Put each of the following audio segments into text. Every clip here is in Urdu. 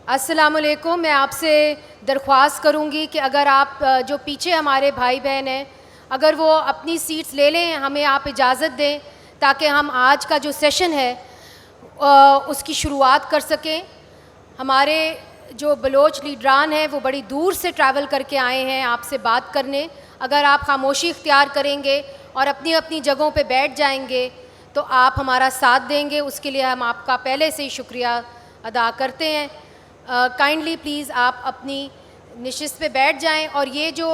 السلام علیکم. میں آپ سے درخواست کروں گی کہ اگر آپ جو پیچھے ہمارے بھائی بہن ہیں اگر وہ اپنی سیٹس لے لیں, ہمیں آپ اجازت دیں تاکہ ہم آج کا جو سیشن ہے اس کی شروعات کر سکیں. ہمارے جو بلوچ لیڈران ہیں وہ بڑی دور سے ٹریول کر کے آئے ہیں آپ سے بات کرنے. اگر آپ خاموشی اختیار کریں گے اور اپنی اپنی جگہوں پہ بیٹھ جائیں گے تو آپ ہمارا ساتھ دیں گے, اس کے لیے ہم آپ کا پہلے سے ہی شکریہ ادا کرتے ہیں. کائنڈلی پلیز آپ اپنی نشست پہ بیٹھ جائیں. اور یہ جو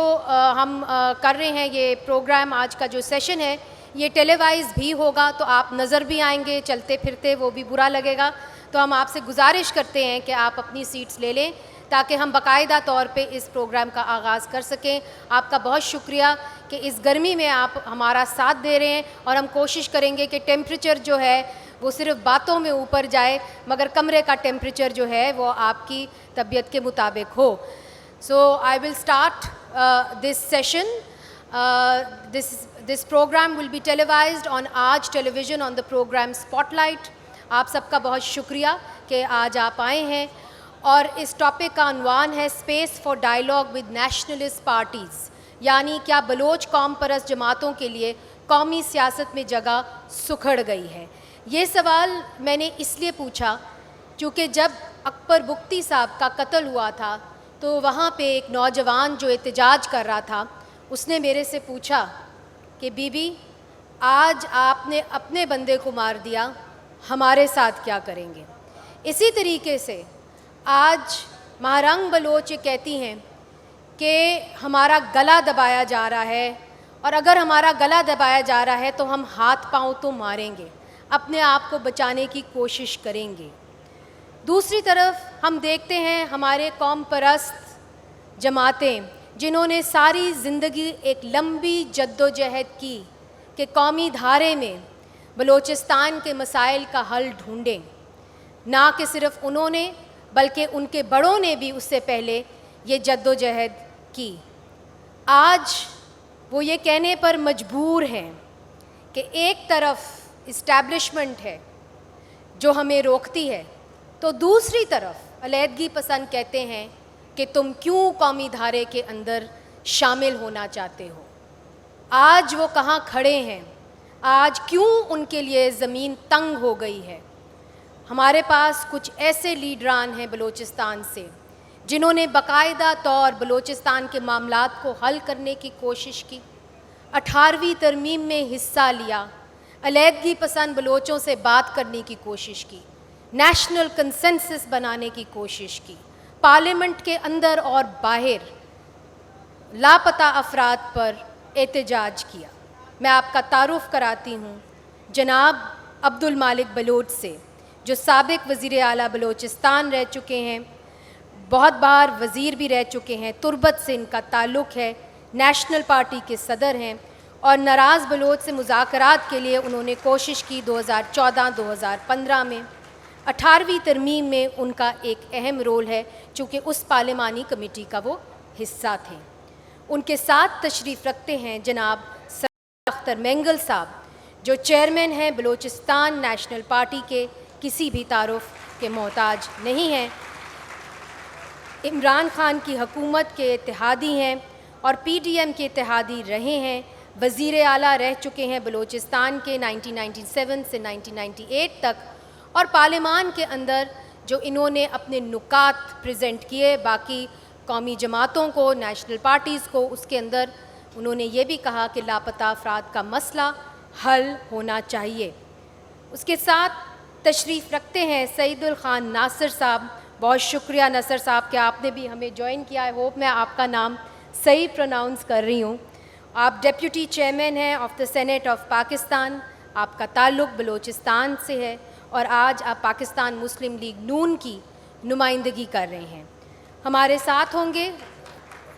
ہم کر رہے ہیں, یہ پروگرام آج کا جو سیشن ہے یہ ٹیلی وائز بھی ہوگا, تو آپ نظر بھی آئیں گے چلتے پھرتے, وہ بھی برا لگے گا. تو ہم آپ سے گزارش کرتے ہیں کہ آپ اپنی سیٹس لے لیں تاکہ ہم باقاعدہ طور پہ اس پروگرام کا آغاز کر سکیں. آپ کا بہت شکریہ کہ اس گرمی میں آپ ہمارا ساتھ دے رہے ہیں, اور ہم کوشش کریں گے کہ ٹیمپریچر جو ہے وہ صرف باتوں میں اوپر جائے مگر کمرے کا ٹیمپریچر جو ہے وہ آپ کی طبیعت کے مطابق ہو. So I will start this session. This program will be televised on Aaj television on the program Spotlight. آپ سب کا بہت شکریہ کہ آج آپ آئے ہیں, اور اس ٹاپک کا عنوان ہے space for dialogue with nationalist parties, یعنی کیا بلوچ قوم پرست جماعتوں کے لیے قومی سیاست میں جگہ سکھڑ گئی ہے. یہ سوال میں نے اس لیے پوچھا کیونکہ جب اکبر بگٹی صاحب کا قتل ہوا تھا تو وہاں پہ ایک نوجوان جو احتجاج کر رہا تھا اس نے میرے سے پوچھا کہ بی بی آج آپ نے اپنے بندے کو مار دیا, ہمارے ساتھ کیا کریں گے. اسی طریقے سے آج مہرنگ بلوچ یہ کہتی ہیں کہ ہمارا گلا دبایا جا رہا ہے, اور اگر ہمارا گلا دبایا جا رہا ہے تو ہم ہاتھ پاؤں تو ماریں گے, اپنے آپ کو بچانے کی کوشش کریں گے. دوسری طرف ہم دیکھتے ہیں ہمارے قوم پرست جماعتیں جنہوں نے ساری زندگی ایک لمبی جد و جہد کی کہ قومی دھارے میں بلوچستان کے مسائل کا حل ڈھونڈیں. نہ کہ صرف انہوں نے بلکہ ان کے بڑوں نے بھی اس سے پہلے یہ جد و جہد کی. آج وہ یہ کہنے پر مجبور ہیں کہ ایک طرف اسٹیبلشمنٹ ہے جو ہمیں روکتی ہے, تو دوسری طرف علیحدگی پسند کہتے ہیں کہ تم کیوں قومی دھارے کے اندر شامل ہونا چاہتے ہو. آج وہ کہاں کھڑے ہیں, آج کیوں ان کے لیے زمین تنگ ہو گئی ہے. ہمارے پاس کچھ ایسے لیڈران ہیں بلوچستان سے جنہوں نے باقاعدہ طور بلوچستان کے معاملات کو حل کرنے کی کوشش کی, 18ویں ترمیم میں حصہ لیا, علیحدگی پسند بلوچوں سے بات کرنے کی کوشش کی, نیشنل کنسنسس بنانے کی کوشش کی, پارلیمنٹ کے اندر اور باہر لاپتہ افراد پر احتجاج کیا. میں آپ کا تعارف کراتی ہوں جناب عبد المالک بلوچ سے, جو سابق وزیر اعلیٰ بلوچستان رہ چکے ہیں, بہت بار وزیر بھی رہ چکے ہیں, تربت سے ان کا تعلق ہے, نیشنل پارٹی کے صدر ہیں, اور ناراض بلوچ سے مذاکرات کے لیے انہوں نے کوشش کی 2014-2015 میں. 18ویں ترمیم میں ان کا ایک اہم رول ہے چونکہ اس پارلیمانی کمیٹی کا وہ حصہ تھے. ان کے ساتھ تشریف رکھتے ہیں جناب سرور اختر مینگل صاحب, جو چیئرمین ہیں بلوچستان نیشنل پارٹی کے, کسی بھی تعارف کے محتاج نہیں ہیں, عمران خان کی حکومت کے اتحادی ہیں اور پی ڈی ایم کے اتحادی رہے ہیں, وزیر اعلیٰ رہ چکے ہیں بلوچستان کے 1997 سے 1998 تک, اور پارلیمان کے اندر جو انہوں نے اپنے نکات پریزنٹ کیے باقی قومی جماعتوں کو, نیشنل پارٹیز کو, اس کے اندر انہوں نے یہ بھی کہا کہ لاپتہ افراد کا مسئلہ حل ہونا چاہیے. اس کے ساتھ تشریف رکھتے ہیں سعید الخان ناصر صاحب. بہت شکریہ ناصر صاحب کہ آپ نے بھی ہمیں جوائن کیا. ہے ہوپ میں آپ کا نام صحیح پروناؤنس کر رہی ہوں. آپ ڈیپیوٹی چیئرمین ہیں of the senate of Pakistan, آپ کا تعلق بلوچستان سے ہے, اور آج آپ پاکستان مسلم لیگ نون کی نمائندگی کر رہے ہیں. ہمارے ساتھ ہوں گے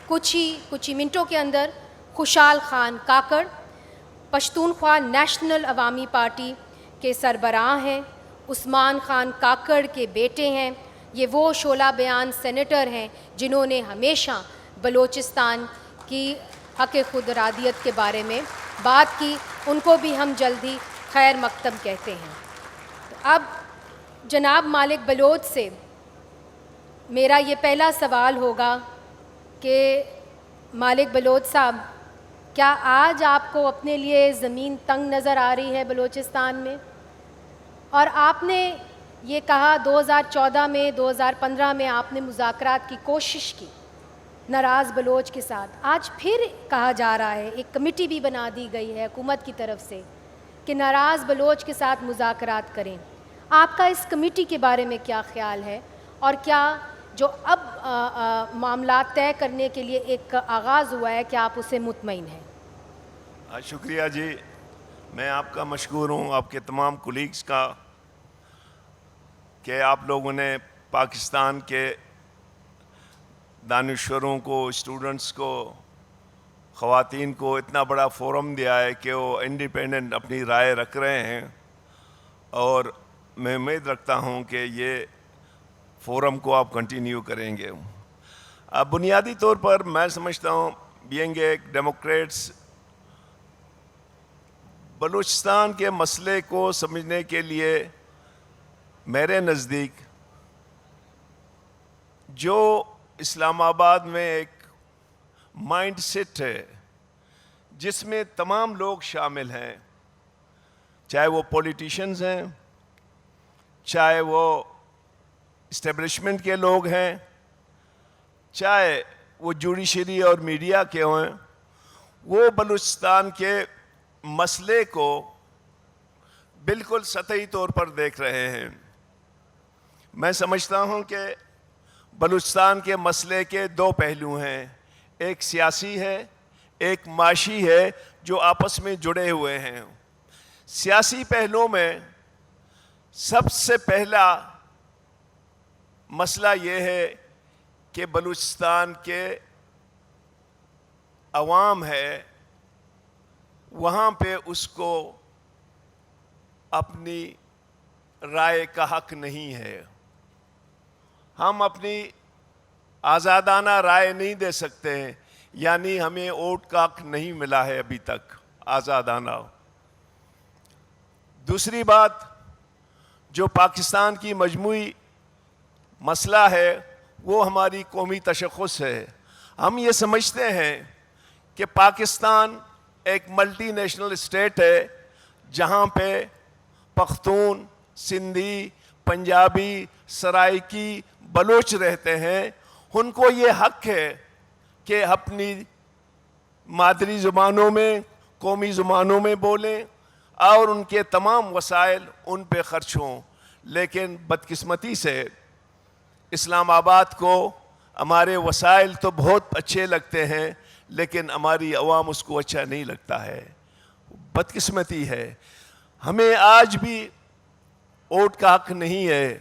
کچھ ہی منٹوں کے اندر خوشحال خان کاکڑ, پشتونخوا نیشنل عوامی پارٹی کے سربراہ ہیں, عثمان خان کاکڑ کے بیٹے ہیں. یہ وہ شعلہ بیان سینیٹر ہیں جنہوں نے ہمیشہ بلوچستان کی حق خود ارادیت کے بارے میں بات کی, ان کو بھی ہم جلدی خیر مقدم کہتے ہیں. اب جناب مالک بلوچ سے میرا یہ پہلا سوال ہوگا کہ مالک بلوچ صاحب، کیا آج آپ کو اپنے لیے زمین تنگ نظر آ رہی ہے بلوچستان میں؟ اور آپ نے یہ کہا 2014 میں 2015 میں آپ نے مذاکرات کی کوشش کی ناراض بلوچ کے ساتھ، آج پھر کہا جا رہا ہے، ایک کمیٹی بھی بنا دی گئی ہے حکومت کی طرف سے کہ ناراض بلوچ کے ساتھ مذاکرات کریں. آپ کا اس کمیٹی کے بارے میں کیا خیال ہے، اور کیا جو اب معاملات طے کرنے کے لیے ایک آغاز ہوا ہے، کیا آپ اسے مطمئن ہیں؟ شکریہ جی، میں آپ کا مشکور ہوں، آپ کے تمام کولیگز کا، کہ آپ لوگوں نے پاکستان کے دانشوروں کو، اسٹوڈنٹس کو، خواتین کو اتنا بڑا فورم دیا ہے کہ وہ انڈیپینڈنٹ اپنی رائے رکھ رہے ہیں، اور میں امید رکھتا ہوں کہ یہ فورم کو آپ کنٹینیو کریں گے. اب بنیادی طور پر میں سمجھتا ہوں، بینگ ایک ڈیموکریٹس، بلوچستان کے مسئلے کو سمجھنے کے لیے میرے نزدیک جو اسلام آباد میں ایک مائنڈ سیٹ ہے جس میں تمام لوگ شامل ہیں، چاہے وہ پولیٹیشنز ہیں، چاہے وہ اسٹیبلشمنٹ کے لوگ ہیں، چاہے وہ جوڈیشری اور میڈیا کے ہوں، وہ بلوچستان کے مسئلے کو بالکل سطحی طور پر دیکھ رہے ہیں. میں سمجھتا ہوں کہ بلوچستان کے مسئلے کے دو پہلو ہیں، ایک سیاسی ہے، ایک معاشی ہے، جو آپس میں جڑے ہوئے ہیں. سیاسی پہلو میں سب سے پہلا مسئلہ یہ ہے کہ بلوچستان کے عوام ہے، وہاں پہ اس کو اپنی رائے کا حق نہیں ہے. ہم اپنی آزادانہ رائے نہیں دے سکتے ہیں، یعنی ہمیں ووٹ کا حق نہیں ملا ہے ابھی تک آزادانہ. دوسری بات، جو پاکستان کی مجموعی مسئلہ ہے وہ ہماری قومی تشخص ہے. ہم یہ سمجھتے ہیں کہ پاکستان ایک ملٹی نیشنل اسٹیٹ ہے، جہاں پہ پختون، سندھی، پنجابی، سرائکی، بلوچ رہتے ہیں. ان کو یہ حق ہے کہ اپنی مادری زبانوں میں، قومی زبانوں میں بولیں، اور ان کے تمام وسائل ان پہ خرچ ہوں. لیکن بدقسمتی سے اسلام آباد کو ہمارے وسائل تو بہت اچھے لگتے ہیں، لیکن ہماری عوام اس کو اچھا نہیں لگتا ہے. بدقسمتی ہے. ہمیں آج بھی ووٹ کا حق نہیں ہے.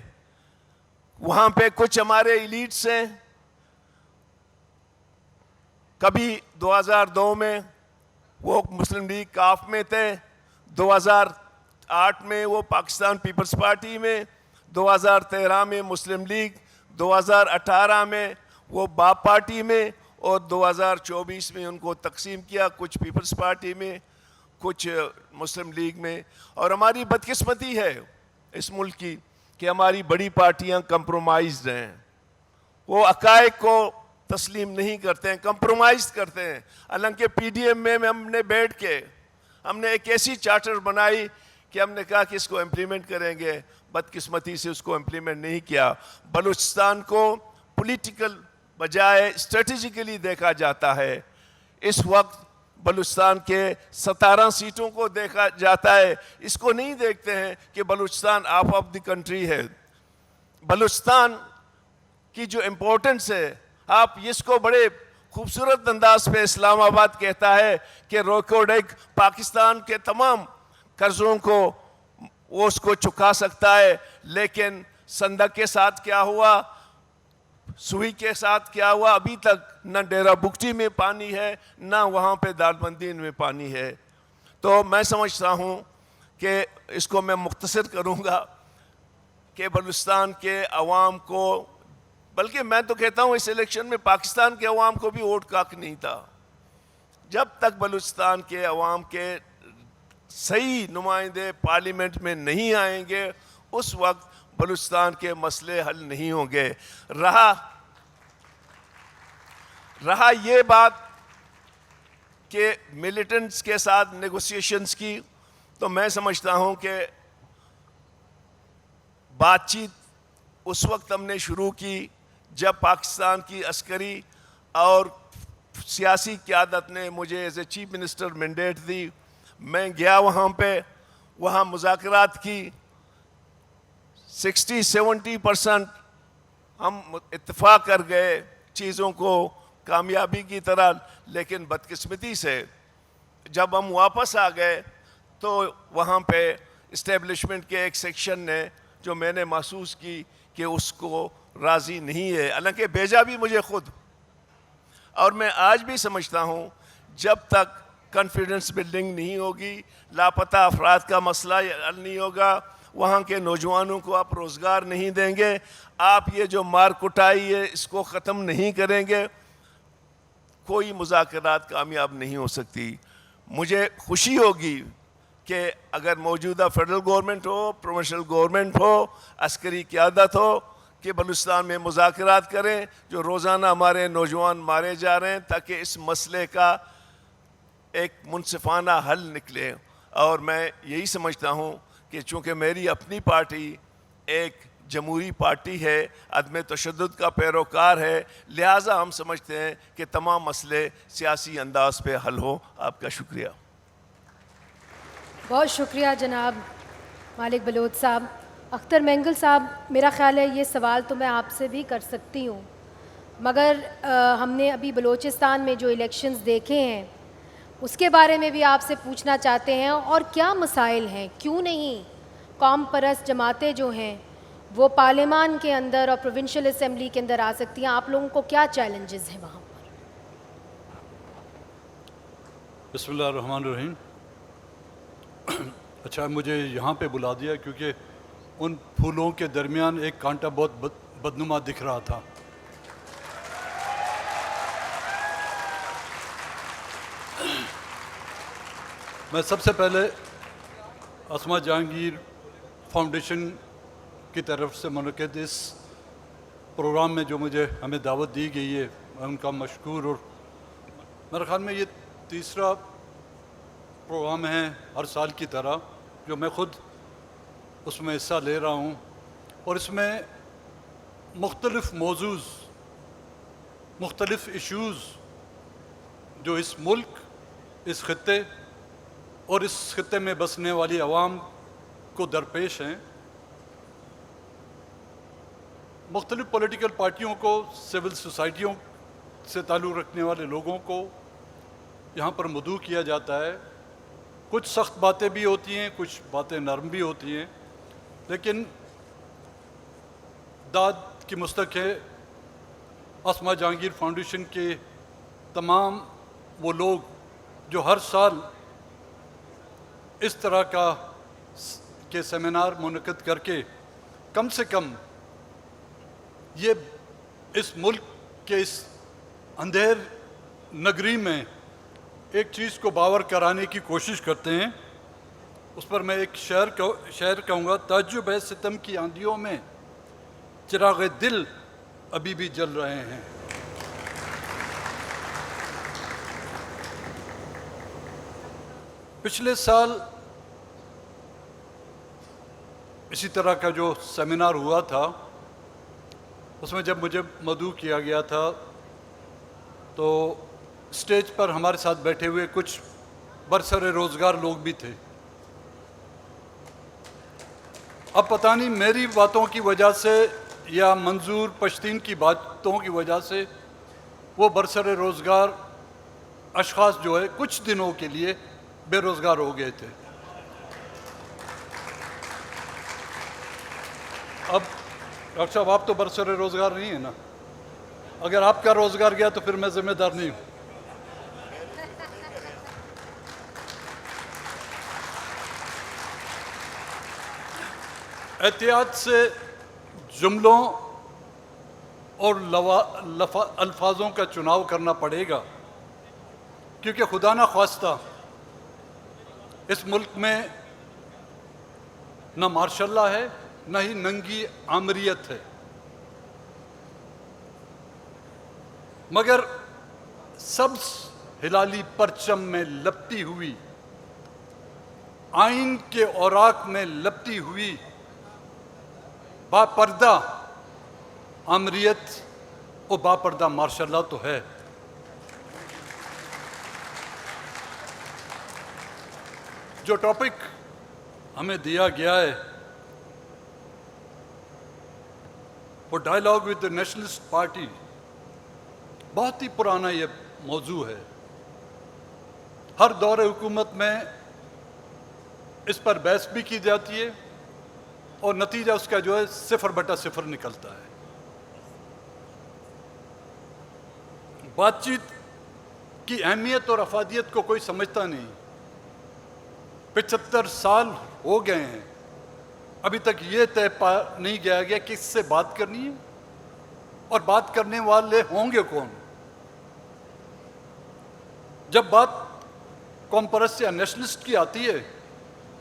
وہاں پہ کچھ ہمارے ایلیٹس ہیں، کبھی 2002 میں وہ مسلم لیگ کاف میں تھے، 2008 میں وہ پاکستان پیپلز پارٹی میں، 2013 میں مسلم لیگ، 2018 میں وہ باپ پارٹی میں، اور 2024 میں ان کو تقسیم کیا، کچھ پیپلز پارٹی میں، کچھ مسلم لیگ میں. اور ہماری بدقسمتی ہے اس ملک کی کہ ہماری بڑی پارٹیاں کمپرومائزڈ ہیں. وہ حقائق کو تسلیم نہیں کرتے ہیں، کمپرومائز کرتے ہیں. حالانکہ پی ڈی ایم میں ہم نے بیٹھ کے ہم نے ایک ایسی چارٹر بنائی کہ ہم نے کہا کہ اس کو امپلیمنٹ کریں گے. بدقسمتی سے اس کو امپلیمنٹ نہیں کیا. بلوچستان کو پولیٹیکل بجائے اسٹریٹجیکلی دیکھا جاتا ہے. اس وقت بلوچستان کے 17 سیٹوں کو دیکھا جاتا ہے. اس کو نہیں دیکھتے ہیں کہ Balochistan of of the country ہے. بلوچستان کی جو امپورٹنس ہے، آپ اس کو بڑے خوبصورت انداز پہ اسلام آباد کہتا ہے کہ روکوڈیک پاکستان کے تمام قرضوں کو وہ اس کو چکا سکتا ہے. لیکن سندھ کے ساتھ کیا ہوا، سوئی کے ساتھ کیا ہوا، ابھی تک نہ ڈیرہ بگٹی میں پانی ہے، نہ وہاں پہ دالبندین میں پانی ہے. تو میں سمجھتا ہوں کہ اس کو میں مختصر کروں گا کہ بلوچستان کے عوام کو، بلکہ میں تو کہتا ہوں اس الیکشن میں پاکستان کے عوام کو بھی ووٹ کا حق نہیں تھا. جب تک بلوچستان کے عوام کے صحیح نمائندے پارلیمنٹ میں نہیں آئیں گے، اس وقت بلوچستان کے مسئلے حل نہیں ہوں گے. رہا یہ بات کہ ملیٹنٹس کے ساتھ نیگوسیشنز کی, تو میں سمجھتا ہوں کہ بات چیت اس وقت ہم نے شروع کی جب پاکستان کی عسکری اور سیاسی قیادت نے مجھے as a chief minister mandate دی. میں گیا وہاں مذاکرات کی. 60-70% ہم اتفاق کر گئے چیزوں کو کامیابی کی طرح, لیکن بدقسمتی سے جب ہم واپس آ گئے تو وہاں پہ اسٹیبلشمنٹ کے ایک سیکشن نے جو میں نے محسوس کی کہ اس کو راضی نہیں ہے, حالانکہ بھیجا بھی مجھے خود. اور میں آج بھی سمجھتا ہوں جب تک کانفیڈنس بلڈنگ نہیں ہوگی, لاپتہ افراد کا مسئلہ حل نہیں ہوگا, وہاں کے نوجوانوں کو آپ روزگار نہیں دیں گے, آپ یہ جو مار کٹائی ہے اس کو ختم نہیں کریں گے, کوئی مذاکرات کامیاب نہیں ہو سکتی. مجھے خوشی ہوگی کہ اگر موجودہ فیڈرل گورنمنٹ ہو, پروونشل گورنمنٹ ہو, عسکری قیادت ہو, کہ بلوچستان میں مذاکرات کریں. جو روزانہ ہمارے نوجوان مارے جا رہے ہیں, تاکہ اس مسئلے کا ایک منصفانہ حل نکلے. اور میں یہی سمجھتا ہوں کہ چونکہ میری اپنی پارٹی ایک جمہوری پارٹی ہے, عدم تشدد کا پیروکار ہے, لہٰذا ہم سمجھتے ہیں کہ تمام مسئلے سیاسی انداز پہ حل ہو. آپ کا شکریہ. بہت شکریہ جناب مالک بلوچ صاحب. اختر مینگل صاحب, میرا خیال ہے یہ سوال تو میں آپ سے بھی کر سکتی ہوں, مگر ہم نے ابھی بلوچستان میں جو الیکشنز دیکھے ہیں اس کے بارے میں بھی آپ سے پوچھنا چاہتے ہیں, اور کیا مسائل ہیں, کیوں نہیں قوم پرست جماعتیں جو ہیں وہ پارلیمان کے اندر اور پروونشل اسمبلی کے اندر آ سکتی ہیں, آپ لوگوں کو کیا چیلنجز ہیں وہاں پر؟ بسم اللہ الرحمن الرحیم. اچھا مجھے یہاں پہ بلا دیا کیونکہ ان پھولوں کے درمیان ایک کانٹا بہت بدنما دکھ رہا تھا. میں سب سے پہلے اسما جہانگیر فاؤنڈیشن کی طرف سے منعقد اس پروگرام میں جو ہمیں دعوت دی گئی ہے, میں ان کا مشکور. اور میرے خیال میں یہ تیسرا پروگرام ہے ہر سال کی طرح جو میں خود اس میں حصہ لے رہا ہوں, اور اس میں مختلف موضوع, مختلف ایشوز جو اس ملک, اس خطے اور اس خطے میں بسنے والی عوام کو درپیش ہیں, مختلف پولیٹیکل پارٹیوں کو, سول سوسائٹیوں سے تعلق رکھنے والے لوگوں کو یہاں پر مدعو کیا جاتا ہے. کچھ سخت باتیں بھی ہوتی ہیں, کچھ باتیں نرم بھی ہوتی ہیں, لیکن داد کی مستحق ہے اسما جہانگیر فاؤنڈیشن کے تمام وہ لوگ جو ہر سال اس طرح کے سیمینار منعقد کر کے کم سے کم یہ اس ملک کے اس اندھیر نگری میں ایک چیز کو باور کرانے کی کوشش کرتے ہیں. اس پر میں ایک شعر کہوں گا. تعجب ہے ستم کی آندھیوں میں چراغ دل ابھی بھی جل رہے ہیں. پچھلے سال اسی طرح کا جو سیمینار ہوا تھا, اس میں جب مجھے مدعو کیا گیا تھا تو اسٹیج پر ہمارے ساتھ بیٹھے ہوئے کچھ برسر روزگار لوگ بھی تھے. اب پتہ نہیں میری باتوں کی وجہ سے یا منظور پشتین کی باتوں کی وجہ سے وہ برسر روزگار اشخاص جو ہے کچھ دنوں کے لیے بے روزگار ہو گئے تھے. اب ڈاکٹر صاحب آپ تو برسر روزگار نہیں ہیں نا, اگر آپ کا روزگار گیا تو پھر میں ذمہ دار نہیں ہوں. احتیاط سے جملوں اور الفاظوں کا چناؤ کرنا پڑے گا, کیونکہ خدا نہ خواستہ اس ملک میں نہ ماشاء اللہ ہے نہ ہی ننگی آمریت ہے، مگر سبز ہلالی پرچم میں لپٹی ہوئی، آئین کے اوراق میں لپٹی ہوئی با پردہ آمریت و با پردہ ماشاء اللہ تو ہے۔ جو ٹاپک ہمیں دیا گیا ہے وہ ڈائلاگ ود نیشنلسٹ پارٹی، بہت ہی پرانا یہ موضوع ہے۔ ہر دور حکومت میں اس پر بحث بھی کی جاتی ہے اور نتیجہ اس کا جو ہے 0/0 نکلتا ہے۔ بات چیت کی اہمیت اور افادیت کو کوئی سمجھتا نہیں۔ 75 سال ہو گئے ہیں، ابھی تک یہ طے نہیں کیا گیا کس سے بات کرنی ہے اور بات کرنے والے ہوں گے کون۔ جب بات قوم پرست یا نیشنلسٹ کی آتی ہے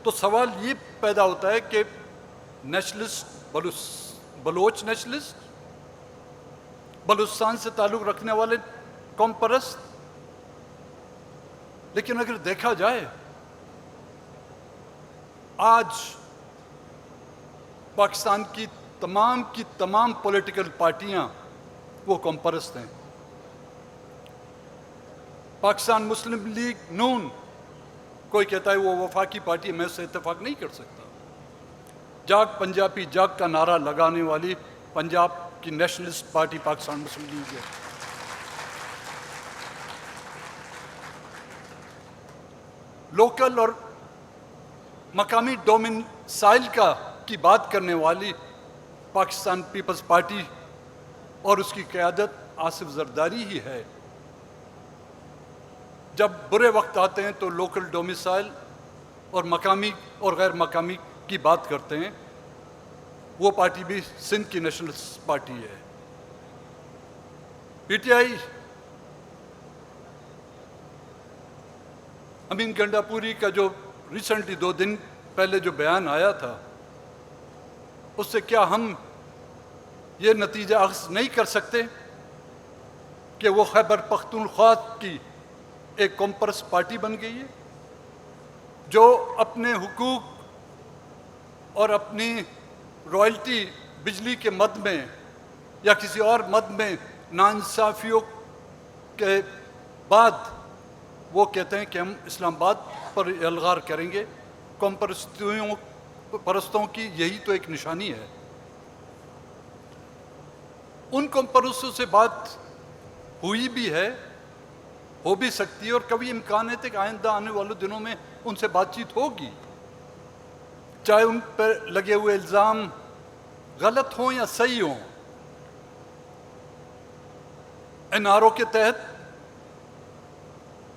تو سوال یہ پیدا ہوتا ہے کہ نیشنلسٹ بلوچ نیشنلسٹ، بلوچستان سے تعلق رکھنے والے قوم پرست۔ لیکن اگر دیکھا جائے آج پاکستان کی تمام پولیٹیکل پارٹیاں وہ قوم پرست ہیں۔ پاکستان مسلم لیگ نون، کوئی کہتا ہے وہ وفاقی پارٹی، میں اس سے اتفاق نہیں کر سکتا۔ جاگ پنجابی جاگ کا نعرہ لگانے والی پنجاب کی نیشنلسٹ پارٹی پاکستان مسلم لیگ ہے۔ لوکل اور مقامی ڈومینسائل کی بات کرنے والی پاکستان پیپلز پارٹی اور اس کی قیادت آصف زرداری ہی ہے۔ جب برے وقت آتے ہیں تو لوکل ڈومیسائل اور مقامی اور غیر مقامی کی بات کرتے ہیں۔ وہ پارٹی بھی سندھ کی نیشنل پارٹی ہے۔ پی ٹی آئی امین گنڈا پوری کا جو ریسنٹلی 2 دن پہلے جو بیان آیا تھا، اس سے کیا ہم یہ نتیجہ اخذ نہیں کر سکتے کہ وہ خیبر پختونخوا کی ایک قوم پرست پارٹی بن گئی ہے جو اپنے حقوق اور اپنی رائلٹی بجلی کے مد میں یا کسی اور مد میں ناانصافیوں کے بعد وہ کہتے ہیں کہ ہم اسلام آباد پر الغار کریں گے۔ قوم پرستوں کی یہی تو ایک نشانی ہے۔ ان قوم پرستوں سے بات ہوئی بھی ہے، ہو بھی سکتی ہے، اور کبھی امکان ہے کہ آئندہ آنے والے دنوں میں ان سے بات چیت ہوگی، چاہے ان پر لگے ہوئے الزام غلط ہوں یا صحیح ہوں۔ این آر او کے تحت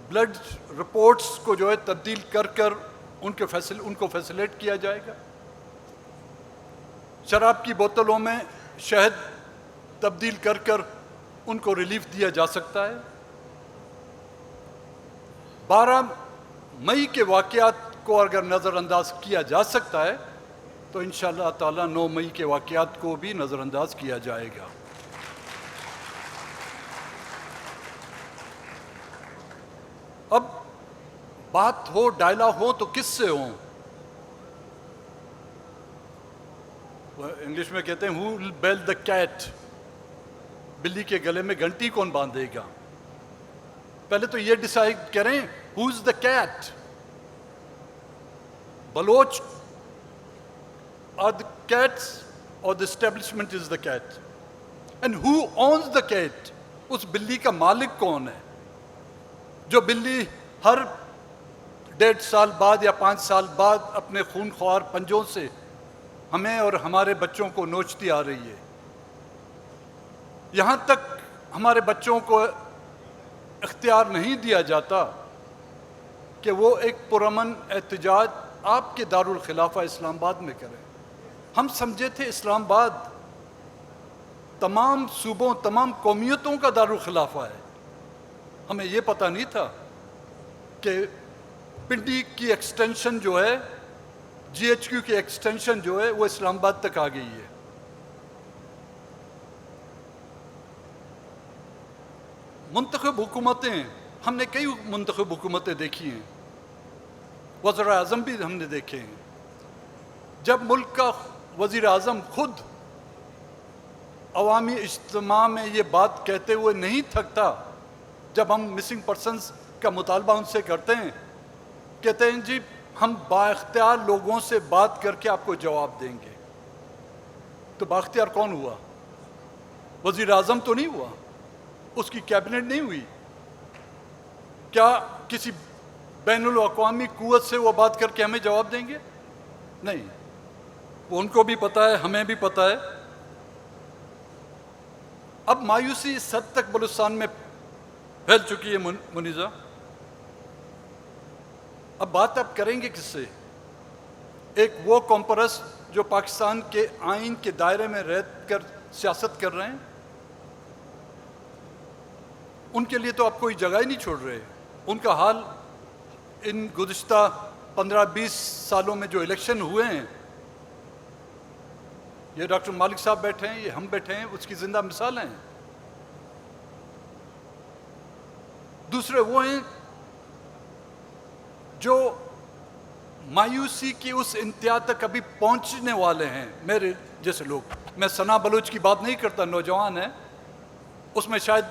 بلڈ رپورٹس کو جو ہے تبدیل کر ان کو فیسیلیٹ کیا جائے گا۔ شراب کی بوتلوں میں شہد تبدیل کر ان کو ریلیف دیا جا سکتا ہے۔ 12 مئی کے واقعات کو اگر نظر انداز کیا جا سکتا ہے تو انشاءاللہ تعالی 9 مئی کے واقعات کو بھی نظر انداز کیا جائے گا۔ اب بات ہو، ڈائلاگ ہو تو کس سے ہوں؟ انگلش میں کہتے ہیں who will bell the cat، بلی کے گلے میں گھنٹی کون باندھے گا؟ پہلے تو یہ ڈیسائیڈ کریں who's the cat۔ Baloch are the cats or the establishment is the cat؟ and who owns the cat؟ اس بلی کا مالک کون ہے؟ جو بلی ہر 1.5 سال بعد یا 5 سال بعد اپنے خونخوار پنجوں سے ہمیں اور ہمارے بچوں کو نوچتی آ رہی ہے۔ یہاں تک ہمارے بچوں کو اختیار نہیں دیا جاتا کہ وہ ایک پرامن احتجاج آپ کے دارالخلافہ اسلام آباد میں کریں۔ ہم سمجھے تھے اسلام آباد تمام صوبوں، تمام قومیتوں کا دارالخلافہ ہے۔ ہمیں یہ پتہ نہیں تھا کہ پنڈی کی ایکسٹینشن جو ہے GHQ کی ایکسٹینشن جو ہے وہ اسلام آباد تک آ گئی ہے. منتخب حکومتیں, ہم نے کئی منتخب حکومتیں دیکھی ہیں, وزیر اعظم بھی ہم نے دیکھے ہیں. جب ملک کا وزیر اعظم خود عوامی اجتماع میں یہ بات کہتے ہوئے نہیں تھکتا, جب ہم مسنگ پرسنز کا مطالبہ ان سے کرتے ہیں, کہتے ہیں جی ہم بااختیار لوگوں سے بات کر کے آپ کو جواب دیں گے. تو بااختیار کون ہوا؟ وزیر اعظم تو نہیں ہوا, اس کی کیبنٹ نہیں ہوئی. کیا کسی بین الاقوامی قوت سے وہ بات کر کے ہمیں جواب دیں گے؟ نہیں. وہ ان کو بھی پتہ ہے, ہمیں بھی پتہ ہے. اب مایوسی اس حد تک بلوچستان میں پھیل چکی ہے منیزہ. اب بات آپ کریں گے کس سے؟ ایک وہ کمپرس جو پاکستان کے آئین کے دائرے میں رہ کر سیاست کر رہے ہیں, ان کے لیے تو آپ کوئی جگہ ہی نہیں چھوڑ رہے. ان کا حال ان گزشتہ 15-20 سالوں میں جو الیکشن ہوئے ہیں, یہ ڈاکٹر مالک صاحب بیٹھے ہیں, یہ ہم بیٹھے ہیں, اس کی زندہ مثالیں ہیں. دوسرے وہ ہیں جو مایوسی کی اس انتہا تک ابھی پہنچنے والے ہیں, میرے جیسے لوگ. میں ثنا بلوچ کی بات نہیں کرتا, نوجوان ہے, اس میں شاید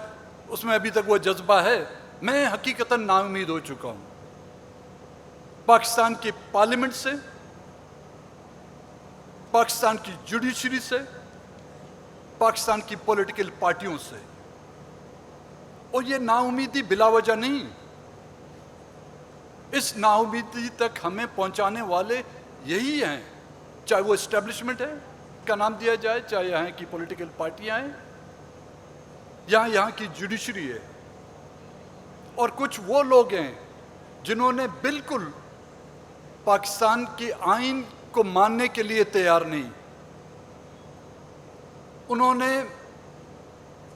اس میں ابھی تک وہ جذبہ ہے. میں حقیقتاً نا امید ہو چکا ہوں پاکستان کی پارلیمنٹ سے, پاکستان کی جوڈیشری سے, پاکستان کی پولیٹیکل پارٹیوں سے. اور یہ نا امیدی بلا وجہ نہیں. اس نا امیدی تک ہمیں پہنچانے والے یہی ہیں, چاہے وہ اسٹیبلشمنٹ ہے کا نام دیا جائے, چاہے یہاں کی پولیٹیکل پارٹیاں ہیں, یہاں کی جوڈیشری ہے, اور کچھ وہ لوگ ہیں جنہوں نے بالکل پاکستان کے آئین کو ماننے کے لیے تیار نہیں. انہوں نے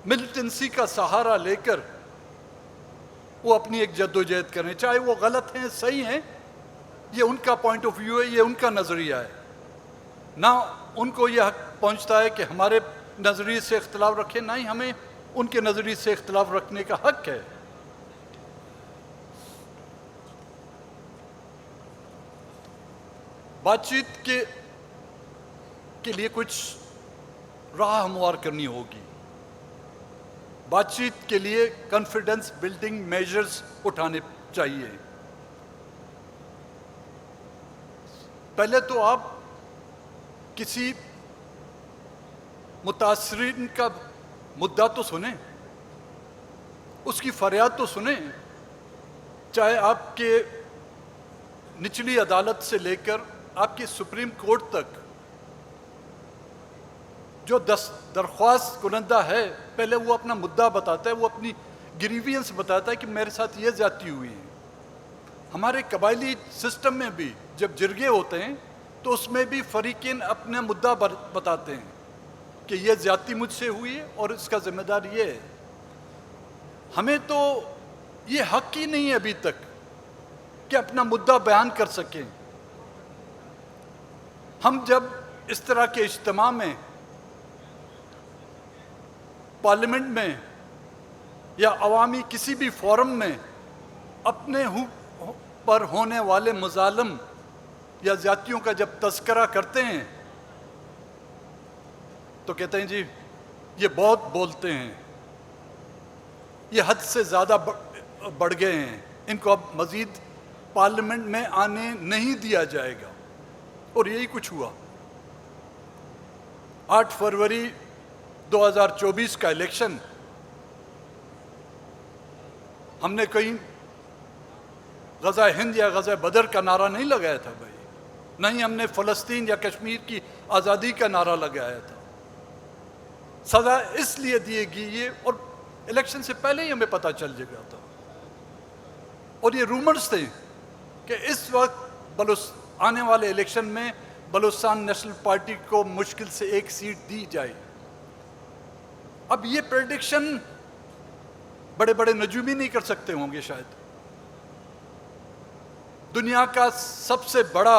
ملیٹنسی کا سہارا لے کر وہ اپنی ایک جدوجہد کریں, چاہے وہ غلط ہیں صحیح ہیں, یہ ان کا پوائنٹ آف ویو ہے, یہ ان کا نظریہ ہے. نہ ان کو یہ حق پہنچتا ہے کہ ہمارے نظریے سے اختلاف رکھیں, نہ ہی ہمیں ان کے نظریے سے اختلاف رکھنے کا حق ہے. بات چیت کے لیے کچھ راہ ہموار کرنی ہوگی. بات چیت کے لیے کانفیڈنس بلڈنگ میجرز اٹھانے چاہیے. پہلے تو آپ کسی متاثرین کا مدعا تو سنیں, اس کی فریاد تو سنیں, چاہے آپ کے نچلی عدالت سے لے کر آپ کی سپریم کورٹ تک جو درخواست کنندہ ہے, پہلے وہ اپنا مدعا بتاتا ہے, وہ اپنی گریوینس بتاتا ہے کہ میرے ساتھ یہ زیادتی ہوئی ہے. ہمارے قبائلی سسٹم میں بھی جب جرگے ہوتے ہیں تو اس میں بھی فریقین اپنا مدعا بتاتے ہیں کہ یہ زیادتی مجھ سے ہوئی ہے اور اس کا ذمہ دار یہ ہے. ہمیں تو یہ حق ہی نہیں ہے ابھی تک کہ اپنا مدعا بیان کر سکیں. ہم جب اس طرح کے اجتماع میں, پارلیمنٹ میں یا عوامی کسی بھی فورم میں اپنے پر ہونے والے مظالم یا زیادتیوں کا جب تذکرہ کرتے ہیں تو کہتے ہیں جی یہ بہت بولتے ہیں, یہ حد سے زیادہ بڑھ گئے ہیں, ان کو اب مزید پارلیمنٹ میں آنے نہیں دیا جائے گا. اور یہی کچھ ہوا. 8 فروری 2024 کا الیکشن, ہم نے کہیں غزہ ہند یا غزہ بدر کا نعرہ نہیں لگایا تھا بھائی, نہ ہی ہم نے فلسطین یا کشمیر کی آزادی کا نعرہ لگایا تھا. سزا اس لیے دی گئی, اور الیکشن سے پہلے ہی ہمیں پتہ چل جائے گا تھا, اور یہ رومرز تھے کہ اس وقت آنے والے الیکشن میں بلوچستان نیشنل پارٹی کو مشکل سے 1 سیٹ دی جائے. اب یہ پریڈکشن بڑے بڑے نجوم ہی نہیں کر سکتے ہوں گے شاید. دنیا کا سب سے بڑا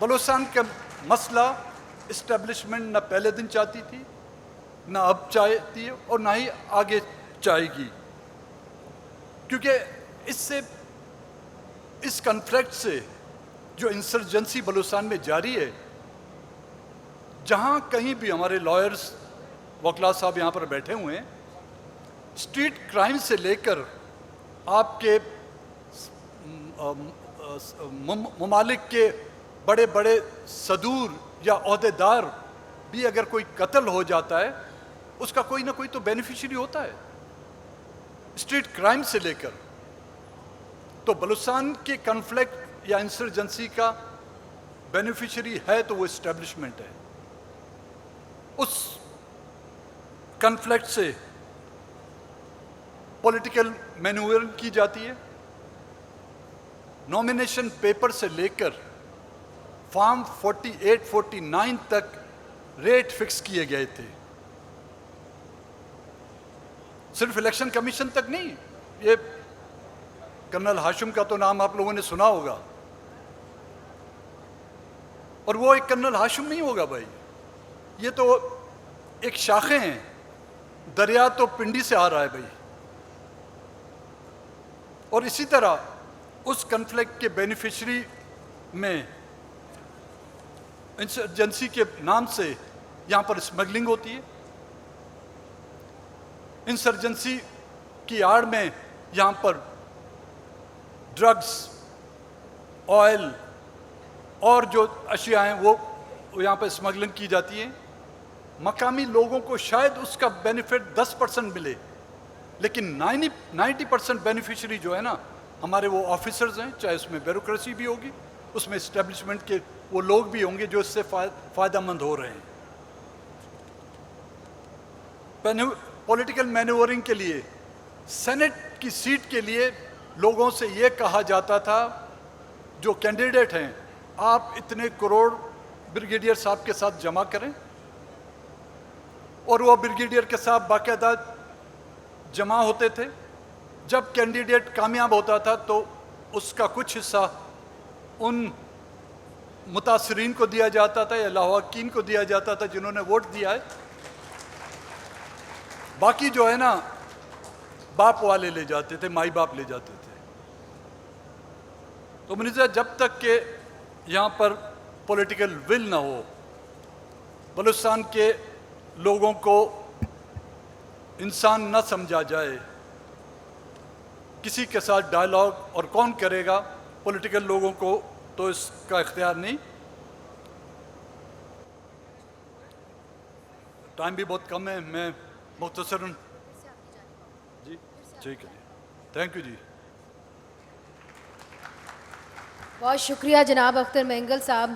بلوچستان کا مسئلہ اسٹیبلشمنٹ نہ پہلے دن چاہتی تھی، نہ اب چاہتی ہے، اور نہ ہی آگے چاہے گی، کیونکہ اس کنفلکٹ سے جو انسرجنسی بلوچستان میں جاری ہے، جہاں کہیں بھی ہمارے لائرز وکلا صاحب یہاں پر بیٹھے ہوئے ہیں، اسٹریٹ کرائم سے لے کر آپ کے ممالک کے بڑے بڑے صدور یا عہدیدار بھی اگر کوئی قتل ہو جاتا ہے، اس کا کوئی نہ کوئی تو بینیفیشری ہوتا ہے، اسٹریٹ کرائم سے لے کر۔ تو بلوچستان کے کنفلکٹ یا انسرجنسی کا بینیفیشری ہے تو وہ اسٹیبلشمنٹ ہے۔ اس کنفلکٹ سے پولیٹیکل مینوورنگ کی جاتی ہے، نومینیشن پیپر سے لے کر فارم 48 49 تک ریٹ فکس کیے گئے تھے، صرف الیکشن کمیشن تک نہیں۔ یہ کرنل ہاشم کا تو نام آپ لوگوں نے سنا ہوگا، اور وہ ایک کرنل ہاشم نہیں ہوگا بھائی، یہ تو ایک شاخیں ہیں، دریا تو پنڈی سے آ رہا ہے بھائی۔ اور اسی طرح اس کنفلکٹ کے بینیفیشری میں انسرجنسی کے نام سے یہاں پر اسمگلنگ ہوتی ہے، انسرجنسی کی آڑ میں یہاں پر ڈرگز، آئل اور جو اشیاء ہیں وہ یہاں پر اسمگلنگ کی جاتی ہیں۔ مقامی لوگوں کو شاید اس کا بینیفٹ 10% ملے، لیکن 90% بینیفیشری جو ہے نا ہمارے وہ آفیسرز ہیں، چاہے اس میں بیوروکریسی بھی ہوگی، اس میں اسٹیبلشمنٹ کے وہ لوگ بھی ہوں گے جو اس سے فائدہ مند ہو رہے ہیں۔ پولیٹیکل مینوورنگ کے لیے سینٹ کی سیٹ کے لیے لوگوں سے یہ کہا جاتا تھا جو کینڈیڈیٹ ہیں آپ اتنے کروڑ بریگیڈیئر صاحب کے ساتھ جمع کریں، اور وہ بریگیڈیئر کے ساتھ باقاعدہ جمع ہوتے تھے۔ جب کینڈیڈیٹ کامیاب ہوتا تھا تو اس کا کچھ حصہ ان متاثرین کو دیا جاتا تھا یا لاحقین کو دیا جاتا تھا جنہوں نے ووٹ دیا ہے، باقی جو ہے نا باپ والے لے جاتے تھے، مائی باپ لے جاتے تھے۔ تو منیزہ جب تک کہ یہاں پر پولیٹیکل ول نہ ہو، بلوچستان کے لوگوں کو انسان نہ سمجھا جائے، کسی کے ساتھ ڈائلاگ اور کون کرے گا، پولیٹیکل لوگوں کو تو اس کا اختیار نہیں۔ ٹائم بھی بہت کم ہے، میں مختصراً جی ٹھیک ہے جی، تھینک یو جی۔ بہت شکریہ جناب اختر مینگل صاحب۔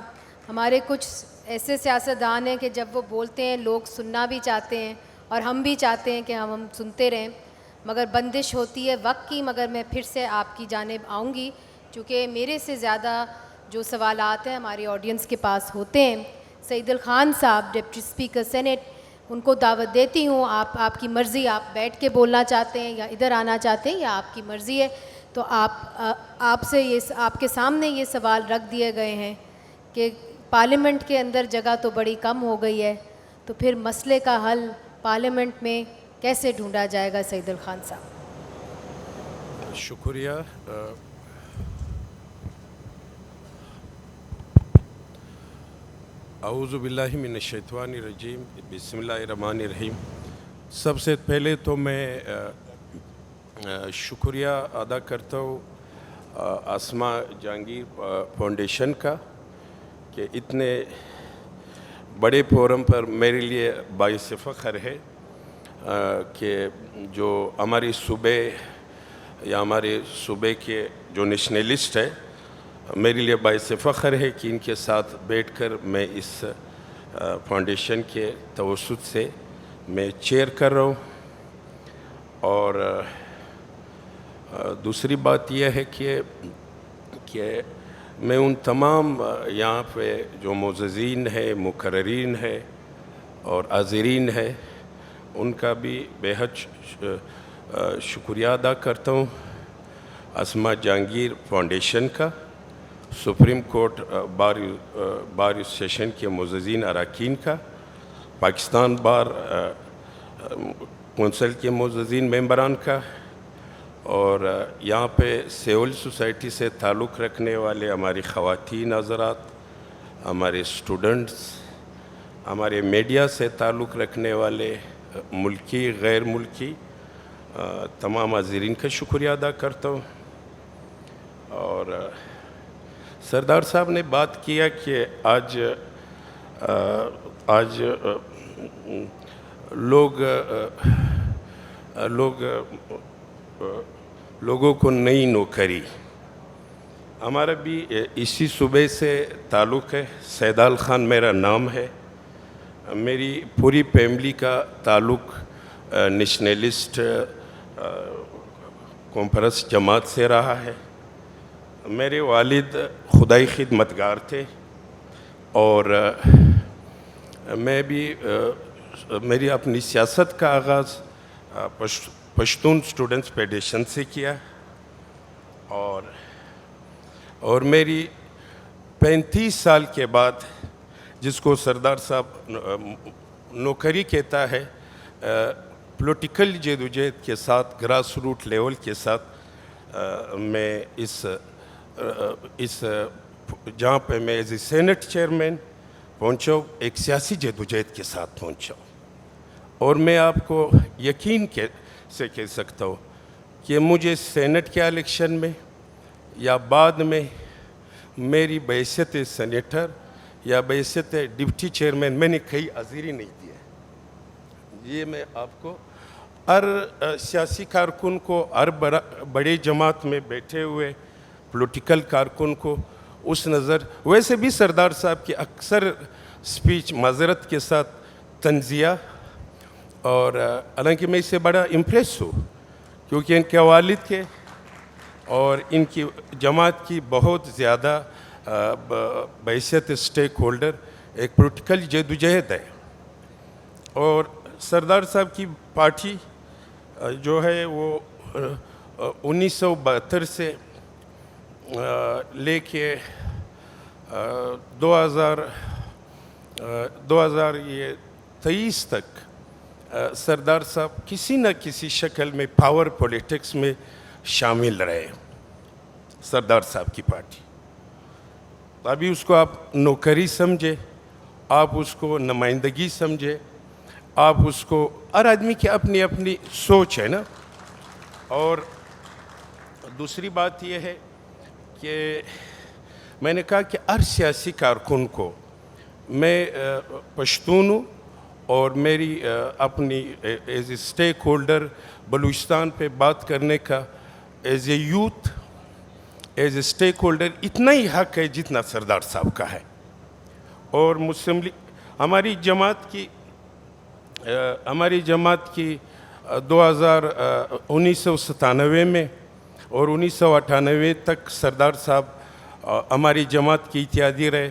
ہمارے کچھ ایسے سیاستدان ہیں کہ جب وہ بولتے ہیں لوگ سننا بھی چاہتے ہیں، اور ہم بھی چاہتے ہیں کہ ہم سنتے رہیں، مگر بندش ہوتی ہے وقت کی۔ مگر میں پھر سے آپ کی جانب آؤں گی، چونکہ میرے سے زیادہ جو سوالات ہیں ہماری آڈینس کے پاس ہوتے ہیں۔ سعید الخان صاحب ڈپٹی اسپیکر سینٹ، ان کو دعوت دیتی ہوں، آپ کی مرضی، آپ بیٹھ کے بولنا چاہتے ہیں یا ادھر آنا چاہتے ہیں، یا آپ کی مرضی ہے۔ تو آپ سے آپ کے سامنے یہ سوال رکھ دیے گئے ہیں کہ پارلیمنٹ کے اندر جگہ تو بڑی کم ہو گئی ہے، تو پھر مسئلے کا حل پارلیمنٹ میں کیسے ڈھونڈا جائے گا؟ سعید الخان صاحب۔ شکریہ۔ اعوذ باللہ من الشیطان الرجیم، بسم اللہ الرحمن الرحیم۔ سب سے پہلے تو میں شکریہ ادا کرتا ہوں اسما جہانگیر فاؤنڈیشن کا کہ اتنے بڑے فورم پر میرے لیے باعث فخر ہے کہ جو ہماری صوبے یا ہمارے صوبے کے جو نیشنلسٹ ہے، میرے لیے باعث فخر ہے کہ ان کے ساتھ بیٹھ کر میں اس فاؤنڈیشن کے توسط سے میں چیئر کر رہا ہوں۔ اور دوسری بات یہ ہے کہ میں ان تمام یہاں پہ جو معززین ہیں، مقررین ہیں اور حاضرین ہیں، ان کا بھی بہت شکریہ ادا کرتا ہوں، اسما جہانگیر فاؤنڈیشن کا، سپریم کورٹ بار سیشن کے معززین اراکین کا، پاکستان بار کونسل کے معززین ممبران کا، اور یہاں پہ سول سوسائٹی سے تعلق رکھنے والے ہماری خواتین حضرات، ہمارے اسٹوڈنٹس، ہمارے میڈیا سے تعلق رکھنے والے ملکی غیر ملکی تمام حاضرین کا شکریہ ادا کرتا ہوں. اور سردار صاحب نے بات کیا کہ آج لوگوں کو نئی نوکری، ہمارا بھی اسی صوبے سے تعلق ہے. سیدال خان میرا نام ہے. میری پوری فیملی کا تعلق نیشنلسٹ کانفرنس جماعت سے رہا ہے. میرے والد خدائی خدمتگار تھے، اور میں بھی میری اپنی سیاست کا آغاز پشتون اسٹوڈنٹس فیڈریشن سے کیا، اور میری 35 سال کے بعد، جس کو سردار صاحب نوکری کہتا ہے، پولیٹیکل جدوجہد کے ساتھ گراس روٹ لیول کے ساتھ میں اس جہاں پہ میں ایز اے سینٹ چیئرمین پہنچا ہوں، ایک سیاسی جدوجہد کے ساتھ پہنچا ہوں. اور میں آپ کو یقین سے کہہ سکتا ہوں کہ مجھے سینٹ کے الیکشن میں یا بعد میں میری بحیثیت سینیٹر یا بحیثیت ڈپٹی چیئرمین میں نے کہیں حاضری نہیں دیا. یہ میں آپ کو ہر سیاسی کارکن کو، ہر بڑے جماعت میں بیٹھے ہوئے پولیٹیکل کارکن کو اس نظر، ویسے بھی سردار صاحب کی اکثر سپیچ معذرت کے ساتھ تنزیہ، اور حالانکہ میں اس سے بڑا امپریس ہوں کیونکہ ان کے والد کے اور ان کی جماعت کی بہت زیادہ بحیثیت اسٹیک ہولڈر ایک پولیٹیکل جدوجہد ہے. اور سردار صاحب کی پارٹی جو ہے وہ 1972 سے لے کے 2023 تک سردار صاحب کسی نہ کسی شکل میں پاور پولیٹکس میں شامل رہے. سردار صاحب کی پارٹی، ابھی اس کو آپ نوکری سمجھے، آپ اس کو نمائندگی سمجھے، آپ اس کو، ہر آدمی کی اپنی اپنی سوچ ہے نا. اور دوسری بات یہ ہے کہ میں نے کہا کہ ہر سیاسی کارکن کو، میں پشتون ہوں اور میری اپنی as a stake holder Balochistan پہ بات کرنے کا، as a youth, as a stake holder اتنا ہی حق ہے جتنا سردار صاحب کا ہے. اور مسلم لیگ ہماری جماعت کی 1997 میں اور 1998 تک سردار صاحب ہماری جماعت کی اتحادی رہے.